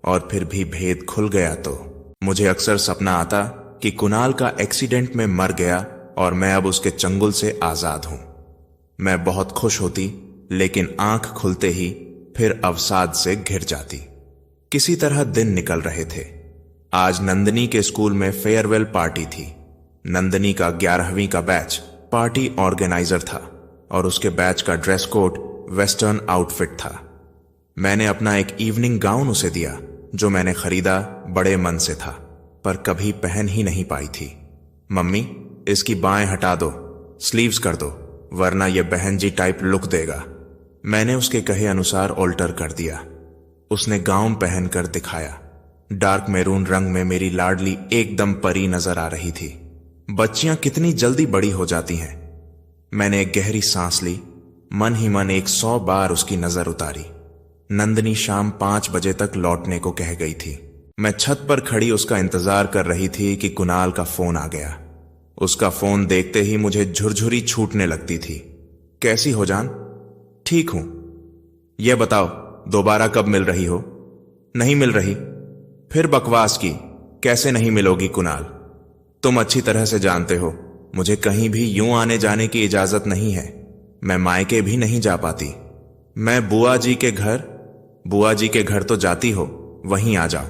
और फिर भी भेद खुल गया तो। मुझे अक्सर सपना आता कि कुणाल का एक्सीडेंट में मर गया और मैं अब उसके चंगुल से आजाद हूं। मैं बहुत खुश होती, लेकिन आंख खुलते ही फिर अवसाद से घिर जाती। किसी तरह दिन निकल रहे थे। आज नंदिनी के स्कूल में फेयरवेल पार्टी थी। नंदिनी का 11वीं का बैच पार्टी ऑर्गेनाइजर था और उसके बैच का ड्रेस कोड वेस्टर्न आउटफिट था। मैंने अपना एक इवनिंग गाउन उसे दिया जो मैंने खरीदा बड़े मन से था, पर कभी पहन ही नहीं पाई थी। मम्मी, इसकी बाएं हटा दो, स्लीव्स कर दो, वरना यह बहन जी टाइप लुक देगा। मैंने उसके कहे अनुसार ऑल्टर कर दिया। उसने गाउन पहनकर दिखाया। डार्क मैरून रंग में मेरी लाडली एकदम परी नजर आ रही थी। बच्चियां कितनी जल्दी बड़ी हो जाती हैं। मैंने एक गहरी सांस ली, मन ही मन 100 बार उसकी नजर उतारी। नंदिनी शाम 5 बजे तक लौटने को कह गई थी। मैं छत पर खड़ी उसका इंतजार कर रही थी कि कुणाल का फोन आ गया। उसका फोन देखते ही मुझे झुरझुरी छूटने लगती थी। कैसी हो जान? ठीक हूं। यह बताओ, दोबारा कब मिल रही हो? नहीं मिल रही? फिर बकवास की। कैसे नहीं मिलोगी कुणाल? तुम अच्छी तरह से जानते हो मुझे कहीं भी यूं आने जाने की इजाजत नहीं है। मैं मायके भी नहीं जा पाती। मैं बुआ जी के घर तो जाती हो, वहीं आ जाओ।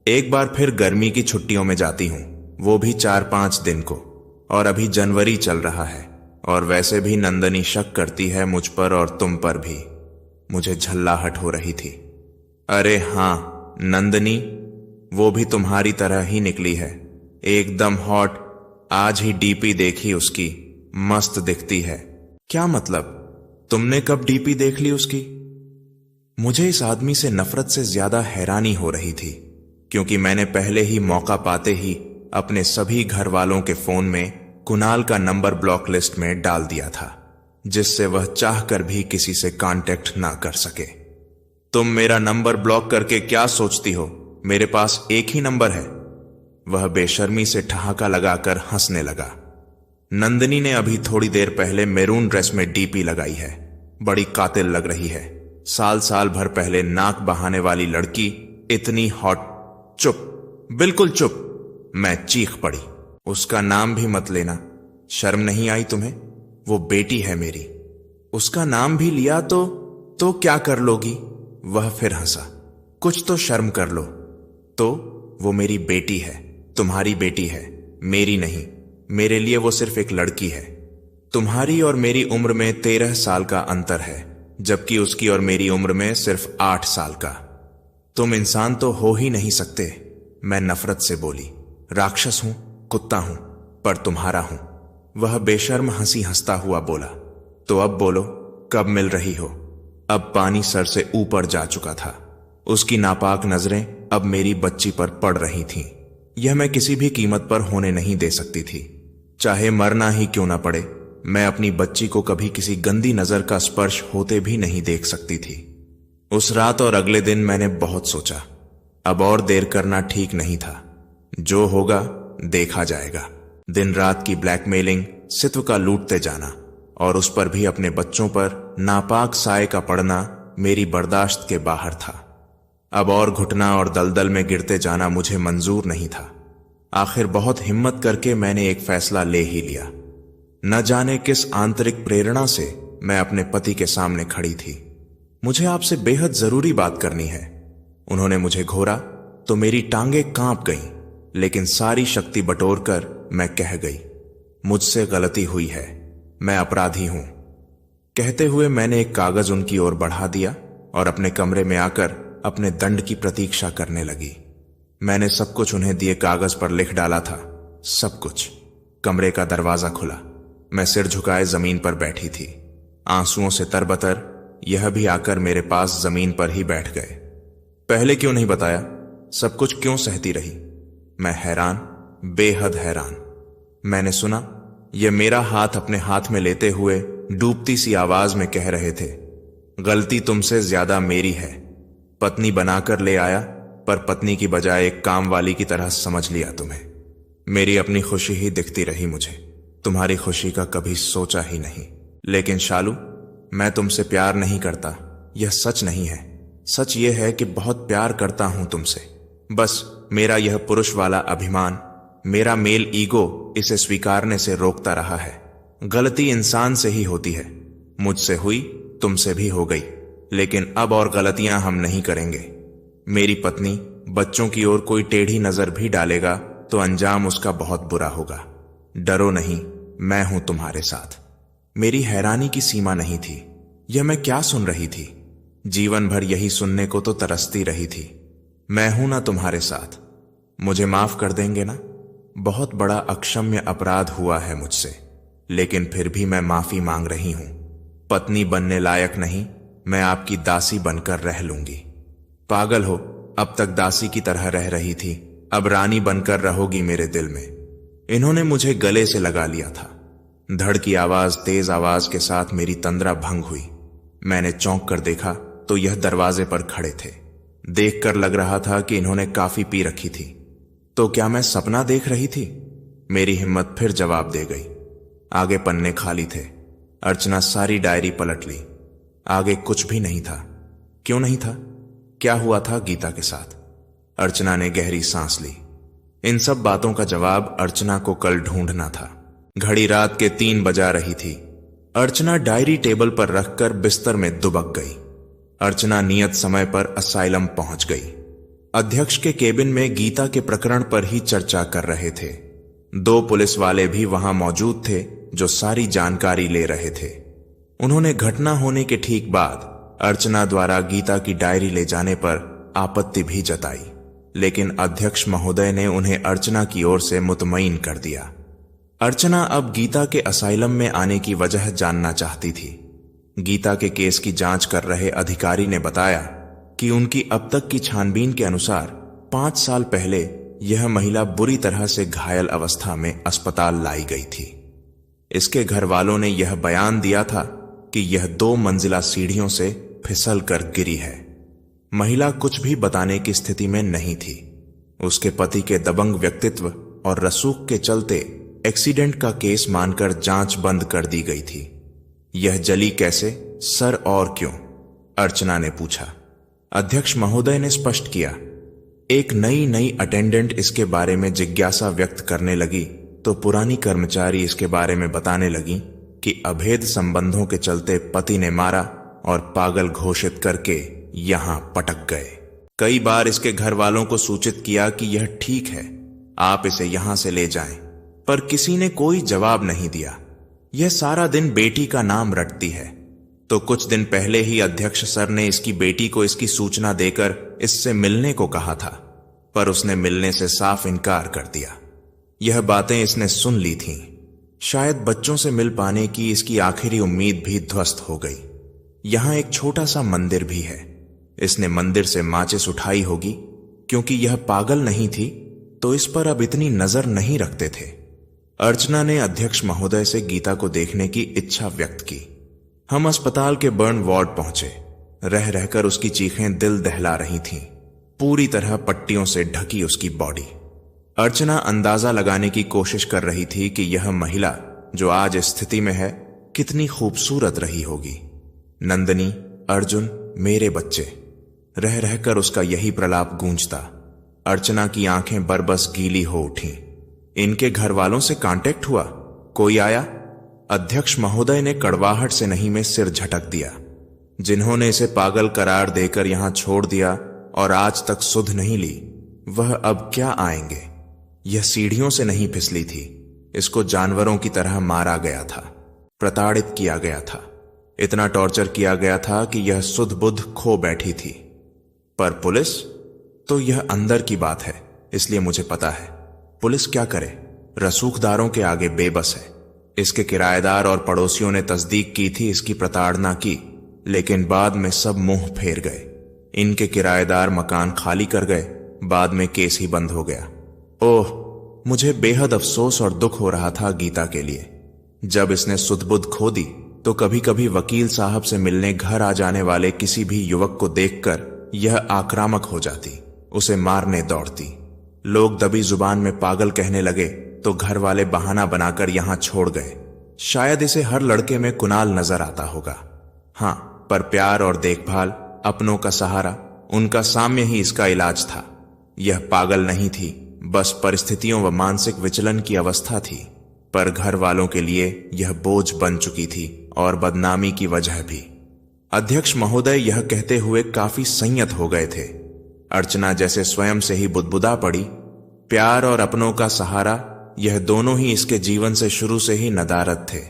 एक बार फिर गर्मी की छुट्टियों में जाती हूं, वो भी 4-5 दिन को। और अभी जनवरी चल रहा है, और वैसे भी नंदिनी शक करती है मुझ पर और तुम पर भी। मुझे झल्लाहट हो रही थी। अरे हां, नंदिनी, वो भी तुम्हारी तरह ही निकली है, एकदम हॉट। आज ही डीपी देखी उसकी, मस्त दिखती है। क्या मतलब? तुमने कब डीपी देख ली उसकी? मुझे इस आदमी से नफरत से ज्यादा हैरानी हो रही थी, क्योंकि मैंने पहले ही मौका पाते ही अपने सभी घर वालों के फोन में कुणाल का नंबर ब्लॉक लिस्ट में डाल दिया था, जिससे वह चाहकर भी किसी से कांटेक्ट ना कर सके। तुम मेरा नंबर ब्लॉक करके क्या सोचती हो? मेरे पास एक ही नंबर है। वह बेशर्मी से ठहाका लगाकर हंसने लगा। नंदिनी ने अभी थोड़ी देर पहले मैरून ड्रेस में डीपी लगाई है, बड़ी कातिल लग रही है। साल भर पहले नाक बहाने वाली लड़की इतनी हॉट। चुप, बिल्कुल चुप। मैं चीख पड़ी। उसका नाम भी मत लेना। शर्म नहीं आई तुम्हें? वो बेटी है मेरी। उसका नाम भी लिया तो क्या कर लोगी? वह फिर हंसा। कुछ तो शर्म कर लो। तो वो मेरी बेटी है, तुम्हारी बेटी है, मेरी नहीं। मेरे लिए वो सिर्फ एक लड़की है। तुम्हारी और मेरी उम्र में 13 साल का अंतर है, जबकि उसकी और मेरी उम्र में सिर्फ 8 साल का। तुम इंसान तो हो ही नहीं सकते। मैं नफरत से बोली। राक्षस हूं, कुत्ता हूं, पर तुम्हारा हूं। वह बेशर्म हंसी हंसता हुआ बोला। तो अब बोलो, कब मिल रही हो? अब पानी सर से ऊपर जा चुका था। उसकी नापाक नजरें अब मेरी बच्ची पर पड़ रही थीं। यह मैं किसी भी कीमत पर होने नहीं दे सकती थी, चाहे मरना ही क्यों ना पड़े। मैं अपनी बच्ची को कभी किसी गंदी नजर का स्पर्श होते भी नहीं देख सकती थी। उस रात और अगले दिन मैंने बहुत सोचा। अब और देर करना ठीक नहीं था। जो होगा देखा जाएगा। दिन रात की ब्लैकमेलिंग, सित्व का लूटते जाना और उस पर भी अपने बच्चों पर नापाक साए का पड़ना मेरी बर्दाश्त के बाहर था। अब और घुटना और दलदल में गिरते जाना मुझे मंजूर नहीं था। आखिर बहुत हिम्मत करके मैंने एक फैसला ले ही लिया। न जाने किस आंतरिक प्रेरणा से मैं अपने पति के सामने खड़ी थी। मुझे आपसे बेहद जरूरी बात करनी है। उन्होंने मुझे घोरा तो मेरी टांगें कांप गईं, लेकिन सारी शक्ति बटोर कर मैं कह गई, मुझसे गलती हुई है, मैं अपराधी हूं। कहते हुए मैंने एक कागज उनकी ओर बढ़ा दिया और अपने कमरे में आकर अपने दंड की प्रतीक्षा करने लगी। मैंने सब कुछ उन्हें दिए कागज पर लिख डाला था, सब कुछ। कमरे का दरवाजा खुला। मैं सिर झुकाए जमीन पर बैठी थी। आंसुओं से तरबतर यह भी आकर मेरे पास जमीन पर ही बैठ गए। पहले क्यों नहीं बताया? सब कुछ क्यों सहती रही? मैं हैरान, बेहद हैरान। मैंने सुना यह मेरा हाथ अपने हाथ में लेते हुए डूबती सी आवाज में कह रहे थे, गलती तुमसे ज्यादा मेरी है। पत्नी बनाकर ले आया, पर पत्नी की बजाय एक काम वाली की तरह समझ लिया तुम्हें। मेरी अपनी खुशी ही दिखती रही मुझे, तुम्हारी खुशी का कभी सोचा ही नहीं। लेकिन शालू, मैं तुमसे प्यार नहीं करता, यह सच नहीं है। सच यह है कि बहुत प्यार करता हूं तुमसे। बस मेरा यह पुरुष वाला अभिमान, मेरा मेल ईगो इसे स्वीकारने से रोकता रहा है। गलती इंसान से ही होती है, मुझसे हुई, तुमसे भी हो गई, लेकिन अब और गलतियां हम नहीं करेंगे। मेरी पत्नी बच्चों की ओर कोई टेढ़ी नजर भी डालेगा तो अंजाम उसका बहुत बुरा होगा। डरो नहीं, मैं हूं तुम्हारे साथ। मेरी हैरानी की सीमा नहीं थी। यह मैं क्या सुन रही थी? जीवन भर यही सुनने को तो तरसती रही थी। मैं हूं ना तुम्हारे साथ। मुझे माफ कर देंगे ना? बहुत बड़ा अक्षम्य अपराध हुआ है मुझसे, लेकिन फिर भी मैं माफी मांग रही हूं। पत्नी बनने लायक नहीं, मैं आपकी दासी बनकर रह लूंगी। पागल हो, अब तक दासी की तरह रह रही थी, अब रानी बनकर रहोगी मेरे दिल में। इन्होंने मुझे गले से लगा लिया था। धड़ की आवाज तेज आवाज के साथ मेरी तंद्रा भंग हुई। मैंने चौंक कर देखा तो यह दरवाजे पर खड़े थे। देखकर लग रहा था कि इन्होंने काफी पी रखी थी। तो क्या मैं सपना देख रही थी? मेरी हिम्मत फिर जवाब दे गई। आगे पन्ने खाली थे। अर्चना सारी डायरी पलट ली। आगे कुछ भी नहीं था। क्यों नहीं था? क्या हुआ था गीता के साथ? अर्चना ने गहरी सांस ली। इन सब बातों का जवाब अर्चना को कल ढूंढना था। घड़ी रात के 3 बजा रही थी। अर्चना डायरी टेबल पर रखकर बिस्तर में दुबक गई। अर्चना नियत समय पर असाइलम पहुंच गई। अध्यक्ष के केबिन में गीता के प्रकरण पर ही चर्चा कर रहे थे। 2 पुलिस वाले भी वहां मौजूद थे जो सारी जानकारी ले रहे थे। उन्होंने घटना होने के ठीक बाद अर्चना द्वारा गीता की डायरी ले जाने पर आपत्ति भी जताई, लेकिन अध्यक्ष महोदय ने उन्हें अर्चना की ओर से मुतमईन कर दिया। अर्चना अब गीता के असाइलम में आने की वजह जानना चाहती थी। गीता के केस की जांच कर रहे अधिकारी ने बताया कि उनकी अब तक की छानबीन के अनुसार 5 साल पहले यह महिला बुरी तरह से घायल अवस्था में अस्पताल लाई गई थी। इसके घर वालों ने यह बयान दिया था कि यह 2 मंजिला सीढ़ियों से फिसल कर गिरी है। महिला कुछ भी बताने की स्थिति में नहीं थी। उसके पति के दबंग व्यक्तित्व और रसूख के चलते एक्सीडेंट का केस मानकर जांच बंद कर दी गई थी। यह जली कैसे, सर, और क्यों? अर्चना ने पूछा। अध्यक्ष महोदय ने स्पष्ट किया। एक नई अटेंडेंट इसके बारे में जिज्ञासा व्यक्त करने लगी तो पुरानी कर्मचारी इसके बारे में बताने लगी कि अभेद संबंधों के चलते पति ने मारा और पागल घोषित करके यहां पटक गए। कई बार इसके घर वालों को सूचित किया कि यह ठीक है, आप इसे यहां से ले जाएं, पर किसी ने कोई जवाब नहीं दिया। यह सारा दिन बेटी का नाम रटती है। तो कुछ दिन पहले ही अध्यक्ष सर ने इसकी बेटी को इसकी सूचना देकर इससे मिलने को कहा था, पर उसने मिलने से साफ इनकार कर दिया। यह बातें इसने सुन ली थीं। शायद बच्चों से मिल पाने की इसकी आखिरी उम्मीद भी ध्वस्त हो गई। यहां एक छोटा सा मंदिर भी है। इसने मंदिर से माचिस उठाई होगी, क्योंकि यह पागल नहीं थी तो इस पर अब इतनी नजर नहीं रखते थे। अर्चना ने अध्यक्ष महोदय से गीता को देखने की इच्छा व्यक्त की। हम अस्पताल के बर्न वार्ड पहुंचे। रह रहकर उसकी चीखें दिल दहला रही थीं। पूरी तरह पट्टियों से ढकी उसकी बॉडी। अर्चना अंदाजा लगाने की कोशिश कर रही थी कि यह महिला जो आज इस स्थिति में है कितनी खूबसूरत रही होगी। नंदिनी, अर्जुन, मेरे बच्चे, रह रहकर उसका यही प्रलाप गूंजता। अर्चना की आंखें बरबस गीली हो उठीं। इनके घर वालों से कांटेक्ट हुआ? कोई आया? अध्यक्ष महोदय ने कड़वाहट से नहीं में सिर झटक दिया। जिन्होंने इसे पागल करार देकर यहां छोड़ दिया और आज तक सुध नहीं ली, वह अब क्या आएंगे? यह सीढ़ियों से नहीं फिसली थी। इसको जानवरों की तरह मारा गया था, प्रताड़ित किया गया था, इतना टॉर्चर किया गया था कि यह सुध बुध खो बैठी थी। पर पुलिस? तो यह अंदर की बात है, इसलिए मुझे पता है। पुलिस क्या करे? रसूखदारों के आगे बेबस है। इसके किराएदार और पड़ोसियों ने तस्दीक की थी इसकी प्रताड़ना की, लेकिन बाद में सब मुंह फेर गए। इनके किराएदार मकान खाली कर गए। बाद में केस ही बंद हो गया। ओह, मुझे बेहद अफसोस और दुख हो रहा था गीता के लिए। जब इसने सुध-बुध खो दी तो कभी कभी वकील साहब से मिलने घर आ जाने वाले किसी भी युवक को देखकर यह आक्रामक हो जाती, उसे मारने दौड़ती। लोग दबी जुबान में पागल कहने लगे तो घर वाले बहाना बनाकर यहां छोड़ गए। शायद इसे हर लड़के में कुणाल नजर आता होगा। हां, पर प्यार और देखभाल, अपनों का सहारा, उनका साम्य ही इसका इलाज था। यह पागल नहीं थी, बस परिस्थितियों व मानसिक विचलन की अवस्था थी। पर घर वालों के लिए यह बोझ बन चुकी थी और बदनामी की वजह भी। अध्यक्ष महोदय यह कहते हुए काफी संयत हो गए थे। अर्चना जैसे स्वयं से ही बुदबुदा पड़ी। प्यार और अपनों का सहारा, यह दोनों ही इसके जीवन से शुरू से ही नदारद थे।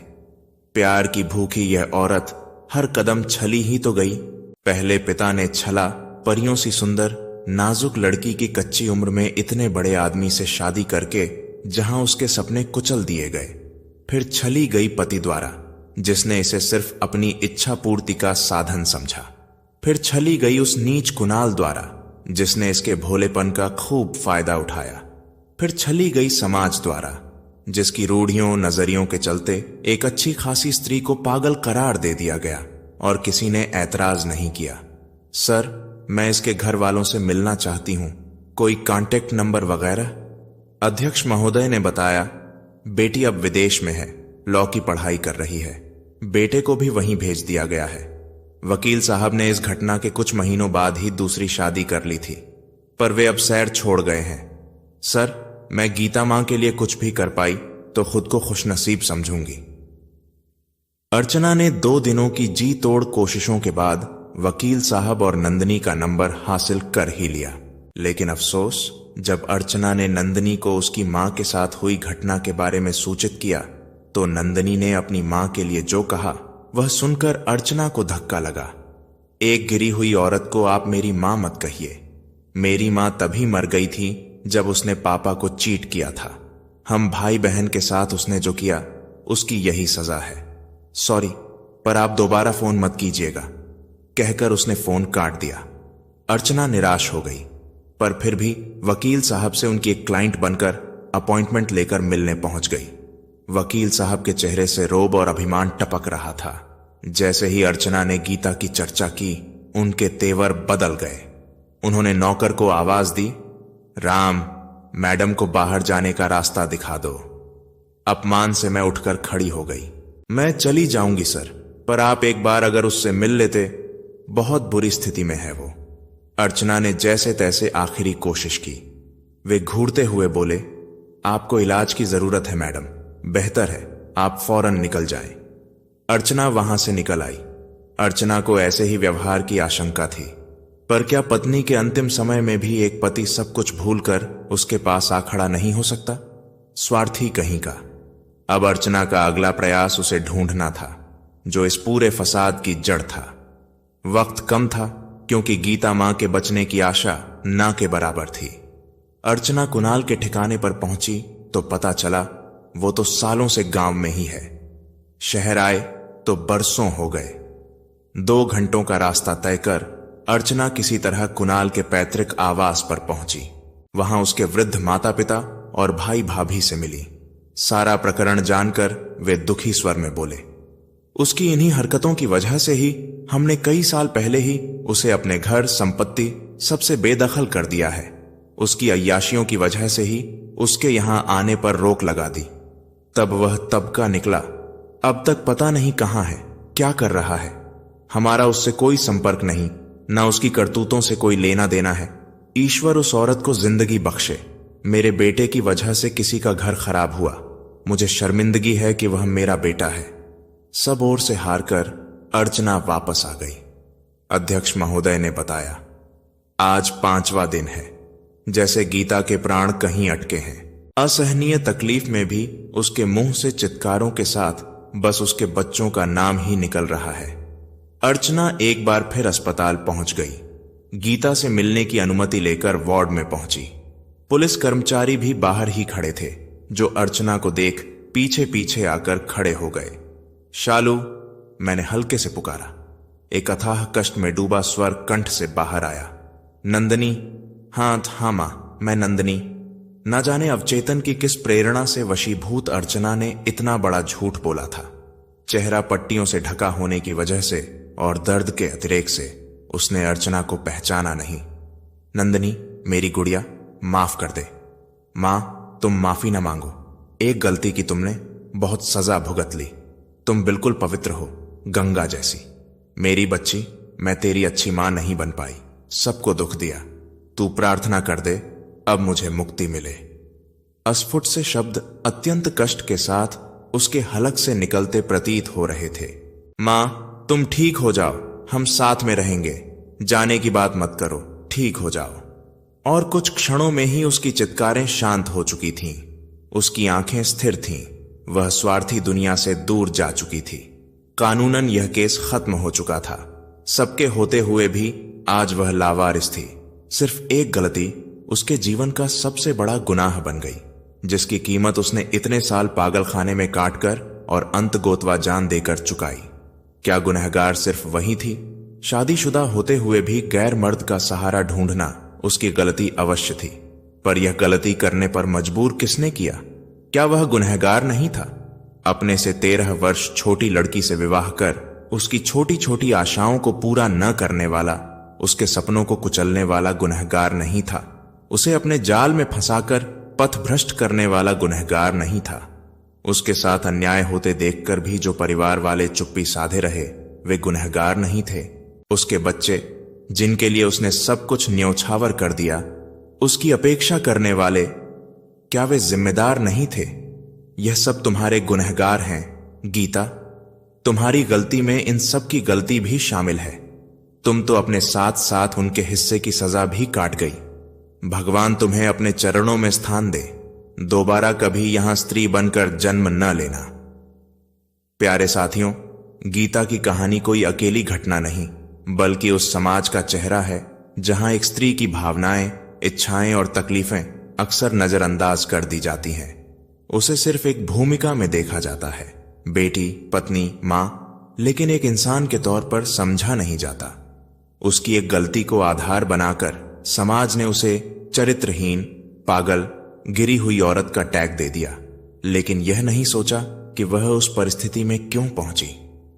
प्यार की भूखी यह औरत हर कदम छली ही तो गई। पहले पिता ने छला परियों सी सुंदर नाजुक लड़की की कच्ची उम्र में इतने बड़े आदमी से शादी करके जहां उसके सपने कुचल दिए गए। फिर छली गई पति द्वारा, जिसने इसे सिर्फ अपनी इच्छा पूर्ति का साधन समझा। फिर छली गई उस नीच कुणाल द्वारा, जिसने इसके भोलेपन का खूब फायदा उठाया। फिर छली गई समाज द्वारा, जिसकी रूढ़ियों नजरियों के चलते एक अच्छी खासी स्त्री को पागल करार दे दिया गया और किसी ने ऐतराज नहीं किया। सर, मैं इसके घर वालों से मिलना चाहती हूं, कोई कांटेक्ट नंबर वगैरह? अध्यक्ष महोदय ने बताया, बेटी अब विदेश में है, लॉ की पढ़ाई कर रही है। बेटे को भी वहीं भेज दिया गया है। वकील साहब ने इस घटना के कुछ महीनों बाद ही दूसरी शादी कर ली थी, पर वे अब सैर छोड़ गए हैं। सर, मैं गीता मां के लिए कुछ भी कर पाई तो खुद को खुशनसीब समझूंगी। अर्चना ने 2 दिनों की जी तोड़ कोशिशों के बाद वकील साहब और नंदिनी का नंबर हासिल कर ही लिया। लेकिन अफसोस, जब अर्चना ने नंदिनी को उसकी मां के साथ हुई घटना के बारे में सूचित किया तो नंदिनी ने अपनी मां के लिए जो कहा वह सुनकर अर्चना को धक्का लगा। एक गिरी हुई औरत को आप मेरी मां मत कहिए। मेरी मां तभी मर गई थी जब उसने पापा को चीट किया था। हम भाई बहन के साथ उसने जो किया उसकी यही सजा है। सॉरी, पर आप दोबारा फोन मत कीजिएगा, कहकर उसने फोन काट दिया। अर्चना निराश हो गई, पर फिर भी वकील साहब से उनकी एक क्लाइंट बनकर अपॉइंटमेंट लेकर मिलने पहुंच गई। वकील साहब के चेहरे से रोब और अभिमान टपक रहा था। जैसे ही अर्चना ने गीता की चर्चा की, उनके तेवर बदल गए। उन्होंने नौकर को आवाज दी, राम, मैडम को बाहर जाने का रास्ता दिखा दो। अपमान से मैं उठकर खड़ी हो गई। मैं चली जाऊंगी सर, पर आप एक बार अगर उससे मिल लेते। बहुत बुरी स्थिति में है वो। अर्चना ने जैसे तैसे आखिरी कोशिश की। वे घूरते हुए बोले, आपको इलाज की जरूरत है मैडम, बेहतर है आप फौरन निकल जाएं। अर्चना वहां से निकल आई। अर्चना को ऐसे ही व्यवहार की आशंका थी, पर क्या पत्नी के अंतिम समय में भी एक पति सब कुछ भूलकर उसके पास आ खड़ा नहीं हो सकता? स्वार्थी कहीं का। अब अर्चना का अगला प्रयास उसे ढूंढना था, जो इस पूरे फसाद की जड़ था। वक्त कम था, क्योंकि गीता मां के बचने की आशा ना के बराबर थी। अर्चना कुणाल के ठिकाने पर पहुंची तो पता चला वो तो सालों से गांव में ही है। शहर आए तो बरसों हो गए। 2 घंटों का रास्ता तय कर अर्चना किसी तरह कुणाल के पैतृक आवास पर पहुंची। वहां उसके वृद्ध माता पिता और भाई भाभी से मिली। सारा प्रकरण जानकर वे दुखी स्वर में बोले, उसकी इन्हीं हरकतों की वजह से ही हमने कई साल पहले ही उसे अपने घर संपत्ति सबसे बेदखल कर दिया है। उसकी अय्याशियों की वजह से ही उसके यहां आने पर रोक लगा दी। तब वह तबका निकला, अब तक पता नहीं कहां है, क्या कर रहा है। हमारा उससे कोई संपर्क नहीं, ना उसकी करतूतों से कोई लेना देना है। ईश्वर उस औरत को जिंदगी बख्शे। मेरे बेटे की वजह से किसी का घर खराब हुआ। मुझे शर्मिंदगी है कि वह मेरा बेटा है। सब ओर से हारकर अर्चना वापस आ गई। अध्यक्ष महोदय ने बताया, आज 5वां दिन है, जैसे गीता के प्राण कहीं अटके हैं। असहनीय तकलीफ में भी उसके मुंह से चित्कारों के साथ बस उसके बच्चों का नाम ही निकल रहा है। अर्चना एक बार फिर अस्पताल पहुंच गई। गीता से मिलने की अनुमति लेकर वार्ड में पहुंची। पुलिस कर्मचारी भी बाहर ही खड़े थे, जो अर्चना को देख पीछे पीछे आकर खड़े हो गए। शालू, मैंने हल्के से पुकारा। एक अथाह कष्ट में डूबा स्वर कंठ से बाहर आया। नंदिनी। हाँ मां, मैं नंदिनी। न जाने अवचेतन की किस प्रेरणा से वशीभूत अर्चना ने इतना बड़ा झूठ बोला था। चेहरा पट्टियों से ढका होने की वजह से और दर्द के अतिरेक से उसने अर्चना को पहचाना नहीं। नंदिनी, मेरी गुड़िया, माफ कर दे। मां, तुम माफी न मांगो। एक गलती की तुमने बहुत सजा भुगत ली। तुम बिल्कुल पवित्र हो, गंगा जैसी। मेरी बच्ची, मैं तेरी अच्छी मां नहीं बन पाई, सबको दुख दिया। तू प्रार्थना कर दे, अब मुझे मुक्ति मिले। अस्फुट से शब्द अत्यंत कष्ट के साथ उसके हलक से निकलते प्रतीत हो रहे थे। मां, तुम ठीक हो जाओ, हम साथ में रहेंगे। जाने की बात मत करो, ठीक हो जाओ। और कुछ क्षणों में ही उसकी चित्कारें शांत हो चुकी थीं। उसकी आंखें स्थिर थीं। वह स्वार्थी दुनिया से दूर जा चुकी थी। कानूनन यह केस खत्म हो चुका था। सबके होते हुए भी आज वह लावारिस थी। सिर्फ एक गलती उसके जीवन का सबसे बड़ा गुनाह बन गई, जिसकी कीमत उसने इतने साल पागल खाने में काटकर और अंत गोतवा जान देकर चुकाई। क्या गुनहगार सिर्फ वही थी? शादीशुदा होते हुए भी गैर मर्द का सहारा ढूंढना उसकी गलती अवश्य थी। पर यह गलती करने पर मजबूर किसने किया? क्या वह गुनहगार नहीं था? अपने से 13 वर्ष छोटी लड़की से विवाह कर उसकी छोटी छोटी आशाओं को पूरा न करने वाला, उसके सपनों को कुचलने वाला गुनहगार नहीं था। उसे अपने जाल में फंसाकर पथ भ्रष्ट करने वाला गुनहगार नहीं था। उसके साथ अन्याय होते देखकर भी जो परिवार वाले चुप्पी साधे रहे, वे गुनहगार नहीं थे। उसके बच्चे, जिनके लिए उसने सब कुछ न्यौछावर कर दिया, उसकी अपेक्षा करने वाले, क्या वे जिम्मेदार नहीं थे? यह सब तुम्हारे गुनहगार हैं गीता। तुम्हारी गलती में इन सब की गलती भी शामिल है। तुम तो अपने साथ साथ उनके हिस्से की सजा भी काट गई। भगवान तुम्हें अपने चरणों में स्थान दे। दोबारा कभी यहां स्त्री बनकर जन्म न लेना। प्यारे साथियों, गीता की कहानी कोई अकेली घटना नहीं, बल्कि उस समाज का चेहरा है जहां एक स्त्री की भावनाएं, इच्छाएं और तकलीफें अक्सर नजरअंदाज कर दी जाती हैं। उसे सिर्फ एक भूमिका में देखा जाता है, बेटी, पत्नी, मां, लेकिन एक इंसान के तौर पर समझा नहीं जाता। उसकी एक गलती को आधार बनाकर समाज ने उसे चरित्रहीन, पागल, गिरी हुई औरत का टैग दे दिया। लेकिन यह नहीं सोचा कि वह उस परिस्थिति में क्यों पहुंची।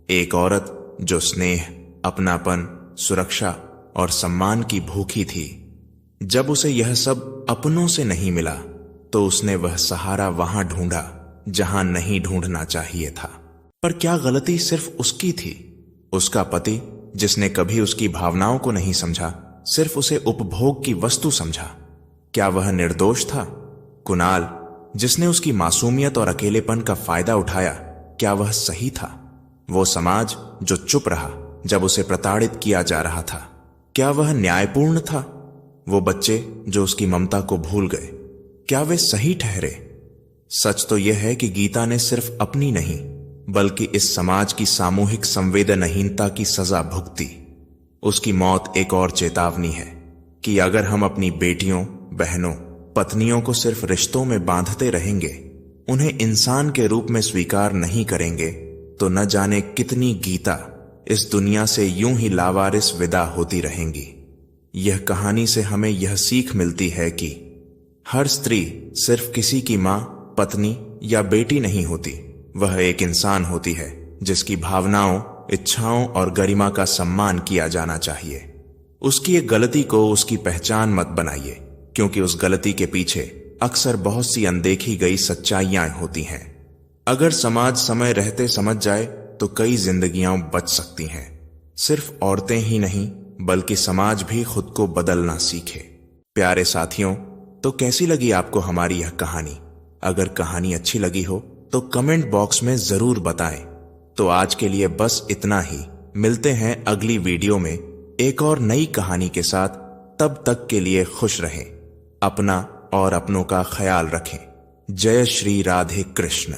एक औरत जो स्नेह, अपनापन, सुरक्षा और सम्मान की भूखी थी। जब उसे यह सब अपनों से नहीं मिला, तो उसने वह सहारा वहां ढूंढा जहां नहीं ढूंढना चाहिए था। पर क्या गलती सिर्फ उसकी थी? उसका पति, जिसने कभी उसकी भावनाओं को नहीं समझा, सिर्फ उसे उपभोग की वस्तु समझा, क्या वह निर्दोष था? कुणाल, जिसने उसकी मासूमियत और अकेलेपन का फायदा उठाया, क्या वह सही था? वो समाज जो चुप रहा जब उसे प्रताड़ित किया जा रहा था, क्या वह न्यायपूर्ण था? वो बच्चे जो उसकी ममता को भूल गए, क्या वे सही ठहरे? सच तो यह है कि गीता ने सिर्फ अपनी नहीं, बल्कि इस समाज की सामूहिक संवेदनहीनता की सजा भुगती। उसकी मौत एक और चेतावनी है कि अगर हम अपनी बेटियों, बहनों, पत्नियों को सिर्फ रिश्तों में बांधते रहेंगे, उन्हें इंसान के रूप में स्वीकार नहीं करेंगे, तो न जाने कितनी गीता इस दुनिया से यूं ही लावारिस विदा होती रहेंगी। यह कहानी से हमें यह सीख मिलती है कि हर स्त्री सिर्फ किसी की मां, पत्नी या बेटी नहीं होती। वह एक इंसान होती है जिसकी भावनाओं, इच्छाओं और गरिमा का सम्मान किया जाना चाहिए। उसकी एक गलती को उसकी पहचान मत बनाइए, क्योंकि उस गलती के पीछे अक्सर बहुत सी अनदेखी गई सच्चाइयां होती हैं। अगर समाज समय रहते समझ जाए तो कई जिंदगियां बच सकती हैं। सिर्फ औरतें ही नहीं, बल्कि समाज भी खुद को बदलना सीखे। प्यारे साथियों, तो कैसी लगी आपको हमारी यह कहानी? अगर कहानी अच्छी लगी हो तो कमेंट बॉक्स में जरूर बताएं। तो आज के लिए बस इतना ही। मिलते हैं अगली वीडियो में एक और नई कहानी के साथ। तब तक के लिए खुश रहें, अपना और अपनों का ख्याल रखें। जय श्री राधे कृष्ण।